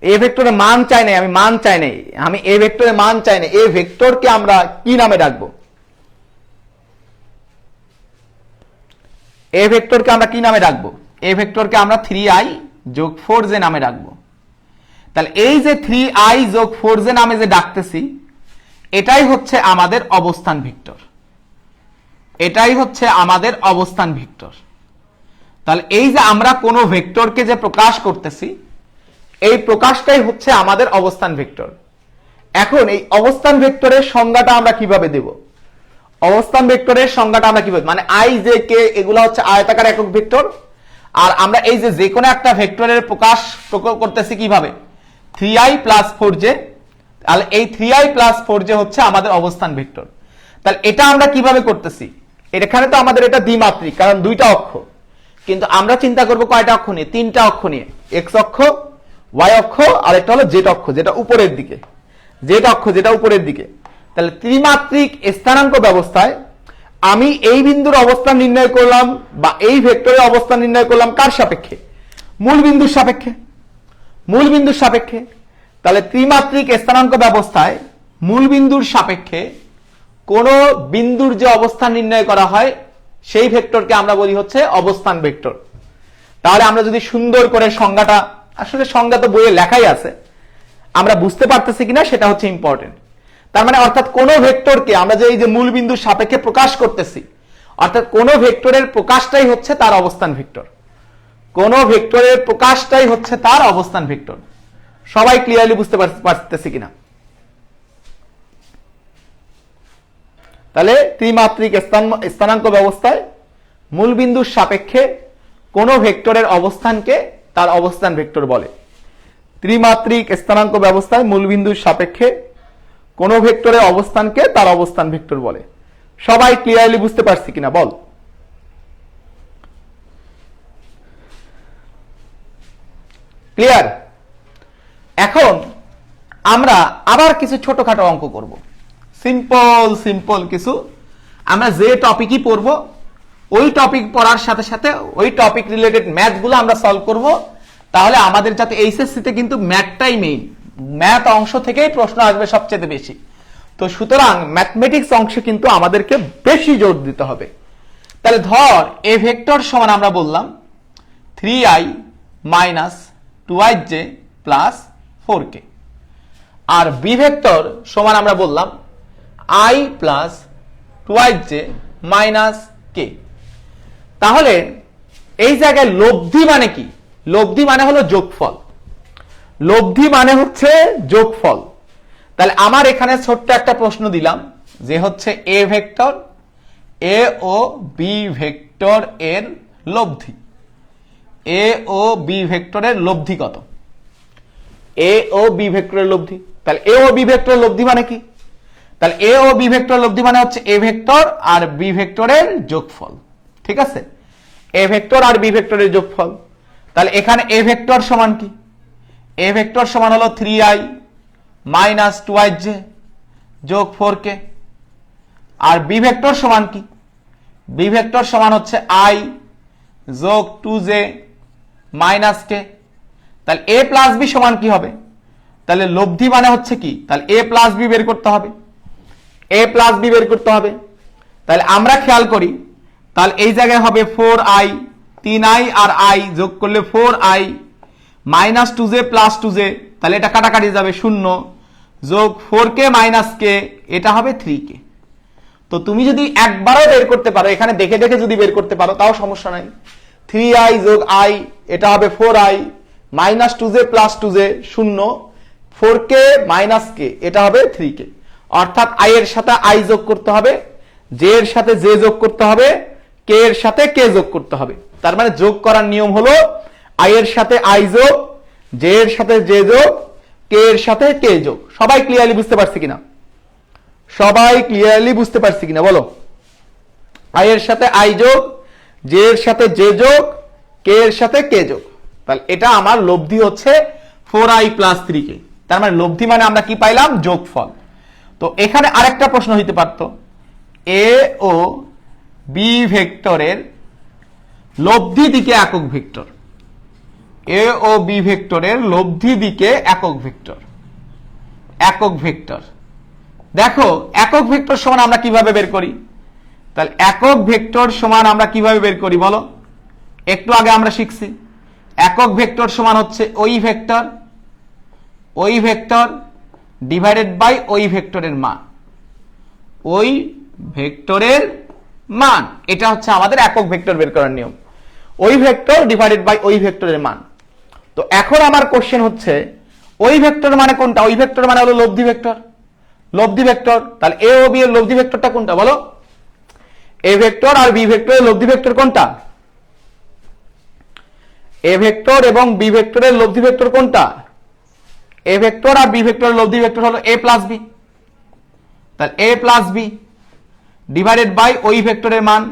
এ ভেক্টরের মান চাই নাই, আমি মান চাই নাই, আমি এ ভেক্টরের মান চাই না। এ ভেক্টরকে আমরা কি নামে ডাকবো? এ ভেক্টরকে আমরা কি নামে ডাকবো? এ ভেক্টরকে আমরা 3i যোগ 4j নামে ডাকবো। তাহলে এই যে 3i যোগ 4j নামে যে ডাকতেছি, এটাই হচ্ছে আমাদের অবস্থান ভেক্টর। এটাই হচ্ছে আমাদের অবস্থান ভেক্টর। তাহলে এই যে আমরা কোনো ভেক্টরকে যে প্রকাশ করতেছি, এই প্রকাশটাই হচ্ছে আমাদের অবস্থান ভেক্টর। এখন এই অবস্থান ভেক্টরের সংজ্ঞাটা আমরা কিভাবে দেব? অবস্থান ভেক্টরের সংজ্ঞাটা আমরা কিভাবে, মানে আই জে কে এগুলা হচ্ছে আয়তাকার একক ভেক্টর, আর আমরা এই যে কোনো একটা ভেক্টরের প্রকাশ করতেছি কিভাবে? 3i plus 4j। তাহলে এই 3i প্লাস 4j হচ্ছে আমাদের অবস্থান ভেক্টর। তাহলে এটা আমরা কিভাবে করতেছি? এখানে তো আমাদের এটা দ্বিমাত্রিক, কারণ দুইটা অক্ষ, কিন্তু আমরা চিন্তা করব কয়টা অক্ষ নিয়ে? 3টা অক্ষ নিয়ে, এক্স অক্ষ, ওয়াই অক্ষ, আর একটা হলো জেড অক্ষ যেটা উপরের দিকে, জেড অক্ষ যেটা উপরের দিকে। তাহলে ত্রিমাত্রিক স্থানাঙ্ক ব্যবস্থায় আমি এই বিন্দুর অবস্থান নির্ণয় করলাম, বা এই ভেক্টরের অবস্থান নির্ণয় করলাম কার সাপেক্ষে? মূল বিন্দুর সাপেক্ষে। মূল বিন্দুর সাপেক্ষে। তাহলে ত্রিমাত্রিক স্থানাঙ্ক ব্যবস্থায় মূল বিন্দুর সাপেক্ষে কোন বিন্দুর যে অবস্থান নির্ণয় করা হয়, সেই ভেক্টরকে আমরা বলি হচ্ছে অবস্থান ভেক্টর। তাহলে আমরা যদি সুন্দর করে সংজ্ঞাটা, আসলে সংজ্ঞা তো বইয়ে লেখাই আছে, আমরা বুঝতে পারতেছি কিনা সেটা হচ্ছে ইম্পর্টেন্ট। তার মানে অর্থাৎ কোন ভেক্টরকে আমরা যে এই যে মূল বিন্দুর সাপেক্ষে প্রকাশ করতেছি, অর্থাৎ কোন ভেক্টরের প্রকাশটাই হচ্ছে তার অবস্থান ভেক্টর, কোন ভেক্টরের প্রকাশটাই হচ্ছে তার অবস্থান ভেক্টর। সবাই ক্লিয়ারলি বুঝতে পারতেছি কিনা? তাহলে ত্রিমাত্রিক স্থানাঙ্ক ব্যবস্থায় মূলবিন্দুর সাপেক্ষে কোন ভেক্টরের অবস্থানকে তার অবস্থান ভেক্টর বলে। ত্রিমাত্রিক স্থানাঙ্ক ব্যবস্থায় মূলবিন্দুর সাপেক্ষে কোন ভেক্টরের অবস্থানকে তার অবস্থান ভেক্টর বলে। সবাই ক্লিয়ারলি বুঝতে পারছি কিনা বল? ক্লিয়ার? এখন আমরা আবার কিছু ছোটখাটো অঙ্ক করব, সিম্পল সিম্পল কিছু। আমরা যে টপিকই পড়বো ওই টপিক পড়ার সাথে সাথে ওই টপিক রিলেটেড ম্যাথগুলো আমরা সলভ করব। তাহলে আমাদের যাতে এইচএসসিতে কিন্তু ম্যাথটাই মেইন, ম্যাথ অংশ থেকেই প্রশ্ন আসবে সবচেয়ে বেশি। তো সুতরাং ম্যাথমেটিক্স অংশে কিন্তু আমাদেরকে বেশি জোর দিতে হবে। তাহলে ধর এ ভেক্টর সমান আমরা বললাম 3i minus 2ij plus 4k, আর বি ভেক্টর সমান আমরা বললাম i plus 2ij minus k। তাহলে এই জায়গায় লব্ধি মানে কি? লব্ধি মানে হলো যোগফল, লব্ধি মানে হচ্ছে যোগফল। তাহলে আমার এখানে ছোট্ট একটা প্রশ্ন দিলাম যে হচ্ছে এ ভেক্টর এ ও বি ভেক্টর এর লব্ধি, এ ও বি ভেক্টরের লব্ধি কত? এ ও বি ভেক্টরের লব্ধি। তাহলে এ ও বি ভেক্টরের লব্ধি মানে কি? তাহলে এ ও বি ভেক্টর লব্ধি মানে হচ্ছে এ ভেক্টর আর বি ভেক্টরের যোগফল। ঠিক আছে, এ ভেক্টর আর বি ভেক্টরের যোগফল। তাহলে এখানে এ ভেক্টর সমান কি? এ ভেক্টর সমান হলো 3i মাইনাস 2ij যোগ 4k, আর বি ভেক্টর সমান কি? বি ভেক্টর সমান হচ্ছে i যোগ 2j মাইনাস k। তাহলে a প্লাস বি সমান কি হবে? তাহলে লব্ধি মানে হচ্ছে কি? তাহলে a প্লাস বি বের করতে হবে, a প্লাস বি বের করতে হবে। তাহলে আমরা খেয়াল করি, তাহলে এই জায়গায় হবে 4i, 3i আর i যোগ করলে 4i minus 2j plus 2j, তাহলে এটা কাটাকাটি যাবে 0 যোগ 4k মাইনাস k, এটা হবে 3k। তো তুমি যদি একবারও বের করতে পারো, এখানে দেখে দেখে যদি বের করতে পারো তাও সমস্যা নাই। 3i যোগ i এটা হবে 4i minus 2j plus 2j 0, 4k minus k এটা হবে 3k। অর্থাৎ i এর সাথে i যোগ করতে হবে, j এর সাথে j যোগ করতে হবে, k এর সাথে k যোগ করতে হবে। তার মানে যোগ করার নিয়ম হলো i এর সাথে i যোগ, j এর সাথে j যোগ, k এর সাথে k যোগ। সবাই ক্লিয়ারলি বুঝতে পারছে কিনা? সবাই ক্লিয়ারলি বুঝতে পারছি কিনা বলো? i এর সাথে i যোগ, j এর সাথে j যোগ, k এর সাথে k যোগ। তাহলে এটা আমার লব্ধি হচ্ছে 4i প্লাস 3k। তার মানে লব্ধি মানে আমরা কি পাইলাম? যোগফল। তো এখানে আরেকটা প্রশ্ন হইতে পারতো, এ ও বি ভেক্টরের লব্ধি দিকে একক ভেক্টর, এ ও বি ভেক্টরের লব্ধি দিকে একক ভেক্টর, একক ভেক্টর। দেখো একক ভেক্টর সমান আমরা কিভাবে বের করি? তাহলে একক ভেক্টর সমান আমরা কিভাবে বের করি বলো? একটু আগে আমরা শিখছি একক ভেক্টর সমান হচ্ছে ওই ভেক্টর ডিভাইডেড বাই ওই ভেক্টরের মান, ওই ভেক্টরের মান। এটা হচ্ছে আমাদের একক ভেক্টর বের করার নিয়ম, ওই ভেক্টর ডিভাইডেড বাই ওই ভেক্টরের মান। তো এখন আমার কোশ্চেন হচ্ছে ওই ভেক্টর মানে কোনটা? ওই ভেক্টর মানে হলো লব্ধি ভেক্টর, লব্ধি ভেক্টর। তাহলে এ ও বি এর লব্ধি ভেক্টরটা কোনটা বলো? এ ভেক্টর আর বি ভেক্টরের লব্ধি ভেক্টর কোনটা? এ ভেক্টর এবং বি ভেক্টরের লব্ধি ভেক্টর কোনটা? এ ভেক্টর আর বি ভেক্টরের লব্ধি ভেক্টর হলো a প্লাস বি। তাহলে a plus B divided by ওই ভেক্টরের মান,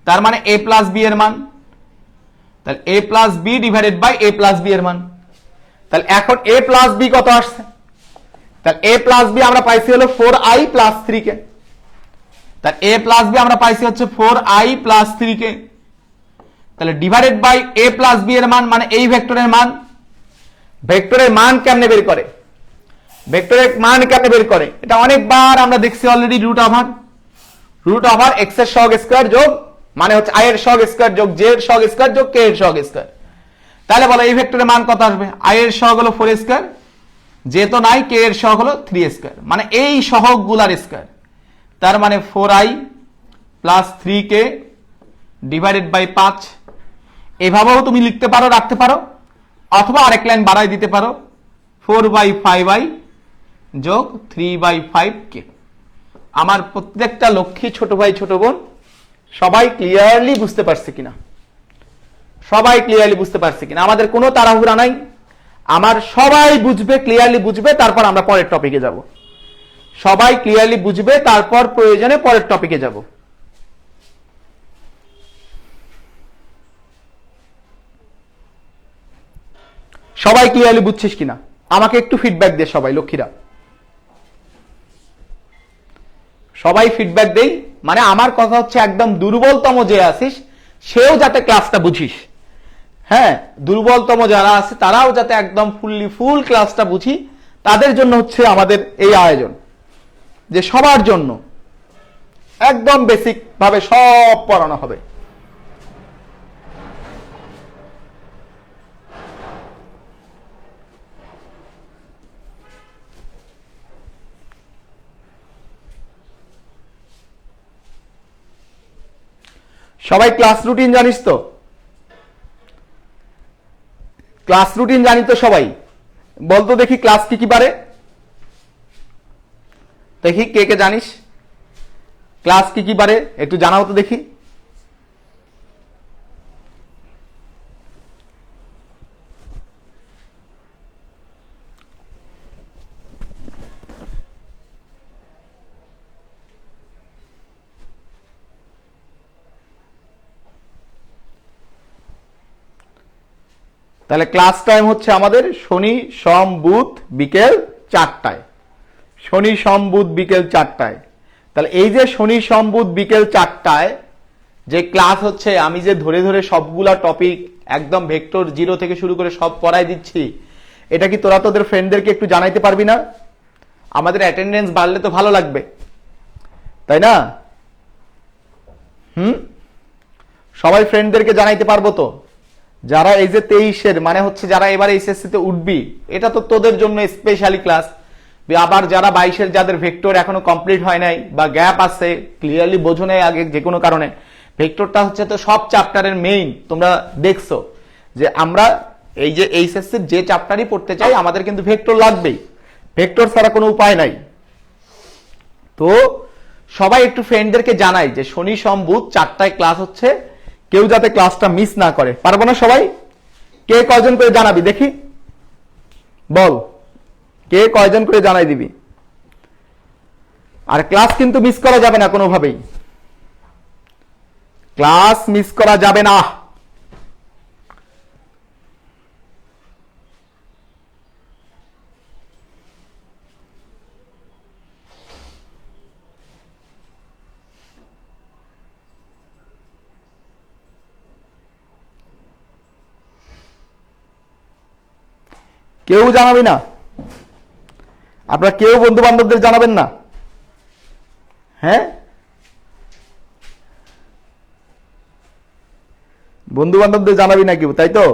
তার মানে a প্লাস বি এর মান। তাহলে a plus B divided by a plus B এর মান। তাহলে এখন a প্লাস বি কত আসছে? তাহলে a প্লাস বি আমরা পাইছি হলো 4i প্লাস 3k। তাহলে a প্লাস বি আমরা পাইছি হচ্ছে 4i প্লাস 3k। তাহলে divided by a plus B এর মান মানে এই ভেক্টরের মান। ভেক্টরের মান কেমনে বের করে? ভেক্টরের মান কেমনে বের করে? এটা অনেকবার আমরা দেখছি অলরেডি, রুট ওভার এক্স এর সহগ স্কয়ার যোগ মানে হচ্ছে i এর সহগ স্কয়ার যোগ j এর সহগ স্কয়ার যোগ k এর সহগ স্কয়ার। তাহলে বলো এই ভেক্টরের মান কত আসবে? i এর সহগ হলো 4 স্কয়ার, j তো নাই, k এর সহগ হলো 3 স্কয়ার, মানে এই সহগগুলার স্কয়ার। তার মানে 4i plus 3k divided by 5। এভাবেও তুমি লিখতে পারো, রাখতে পারো, অথবা আরেক লাইন বাড়াই দিতে পারো 4/5i যোগ 3/5k। আমার প্রত্যেকটা লক্ষ্মী ছোট ভাই ছোট বোন সবাই ক্লিয়ারলি বুঝতে পারছে কিনা? সবাই ক্লিয়ারলি বুঝতে পারছে কিনা? আমাদের কোনো তাড়াহুড়া নাই, আমার সবাই বুঝবে, ক্লিয়ারলি বুঝবে, তারপর আমরা পরের টপিকে যাব। সবাই ক্লিয়ারলি বুঝবে, তারপর প্রয়োজনে পরের টপিকে যাব। সবাই ক্লিয়ারলি বুঝছিস কিনা আমাকে একটু ফিডব্যাক দে সবাই লক্ষ্মীরা। সবাই ফিডব্যাক দেই, মানে আমার কথা হচ্ছে একদম দুর্বলতম যে আছিস সেও যাতে ক্লাসটা বুঝিস। হ্যাঁ, দুর্বলতম যারা আছে তারাও যাতে একদম ফুল ক্লাসটা বুঝি, তাদের জন্য হচ্ছে আমাদের এই আয়োজন, যে সবার জন্য একদম বেসিক ভাবে সব পড়ানো হবে। সবাই ক্লাস রুটিন জানিস তো? ক্লাস রুটিন জানি তো সবাই? বলতো দেখি ক্লাস কি কি পারে, দেখি কে কে জানিস ক্লাস কি কি পারে, একটু জানাও তো দেখি। তাহলে ক্লাস টাইম হচ্ছে আমাদের শনি সোম বুধ বিকেল 4টায়। শনি সোম বুধ বিকেল 4টায়। তাহলে এই যে শনি সোম বুধ বিকেল 4টায় যে ক্লাস হচ্ছে, আমি যে ধরে ধরে সবগুলা টপিক একদম ভেক্টর 0 থেকে শুরু করে সব পড়াই দিচ্ছি, এটা কি তোরা তোদের ফ্রেন্ডদেরকে একটু জানাইতে পারবি না? আমাদের অ্যাটেন্ডেন্স বাড়লে তো ভালো লাগবে, তাই না? সবাই ফ্রেন্ডদেরকে জানাইতে পারবো তো? যারা এই যে 23-এর মানে হচ্ছে যারা এবার এইচএসসি তে উঠবি, এটা তো তোদের জন্য স্পেশালি ক্লাস। আবার যারা 22-এর যাদের ভেক্টর এখনো কমপ্লিট হয় নাই বা গ্যাপ আছে, ক্লিয়ারলি বোঝো নাই আগে যে কোনো কারণে, ভেক্টরটা হচ্ছে তো সব চ্যাপ্টারের মেইন। তোমরা দেখছো যে আমরা এই যে এইচএসসির যে চ্যাপ্টারই পড়তে চাই আমাদের কিন্তু ভেক্টর লাগবেই, ভেক্টর ছাড়া কোনো উপায় নাই। তো সবাই একটু ফ্রেন্ডদেরকে জানাই যে শনি সোম বুধ 4টায় ক্লাস হচ্ছে, কেউ যাতে ক্লাসটা মিস না করে। পারবো না সবাই? কে কয়জন করে জানাবি দেখি, বল কে কয়জন করে জানাই দিবি। আর ক্লাস কিন্তু মিস করা যাবে না কোনোভাবেই, ক্লাস মিস করা যাবে না। কেউ জানাবি না? আপনারা কেউ বন্ধু বান্ধবদের জানাবেন না? হ্যাঁ, বন্ধু বান্ধবদের জানাবি না কেউ, তাই তো?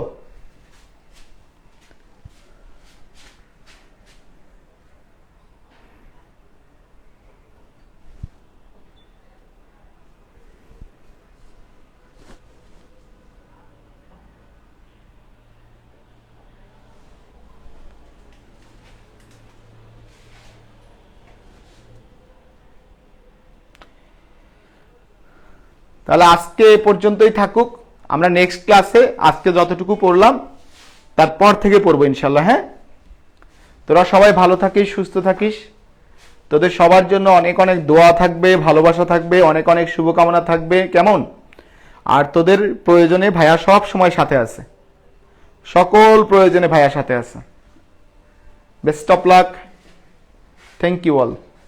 তাহলে আজকে এ পর্যন্তই থাকুক, আমরা নেক্সট ক্লাসে আজকে যতটুকু পড়লাম তারপর থেকে পড়বো ইনশাল্লাহ। হ্যাঁ, তোরা সবাই ভালো থাকিস, সুস্থ থাকিস, তোদের সবার জন্য অনেক অনেক দোয়া থাকবে, ভালোবাসা থাকবে, অনেক অনেক শুভকামনা থাকবে, কেমন? আর তোদের প্রয়োজনে ভাইয়া সব সময় সাথে আছে, সকল প্রয়োজনে ভাইয়া সাথে আছে। Best of luck, thank you all.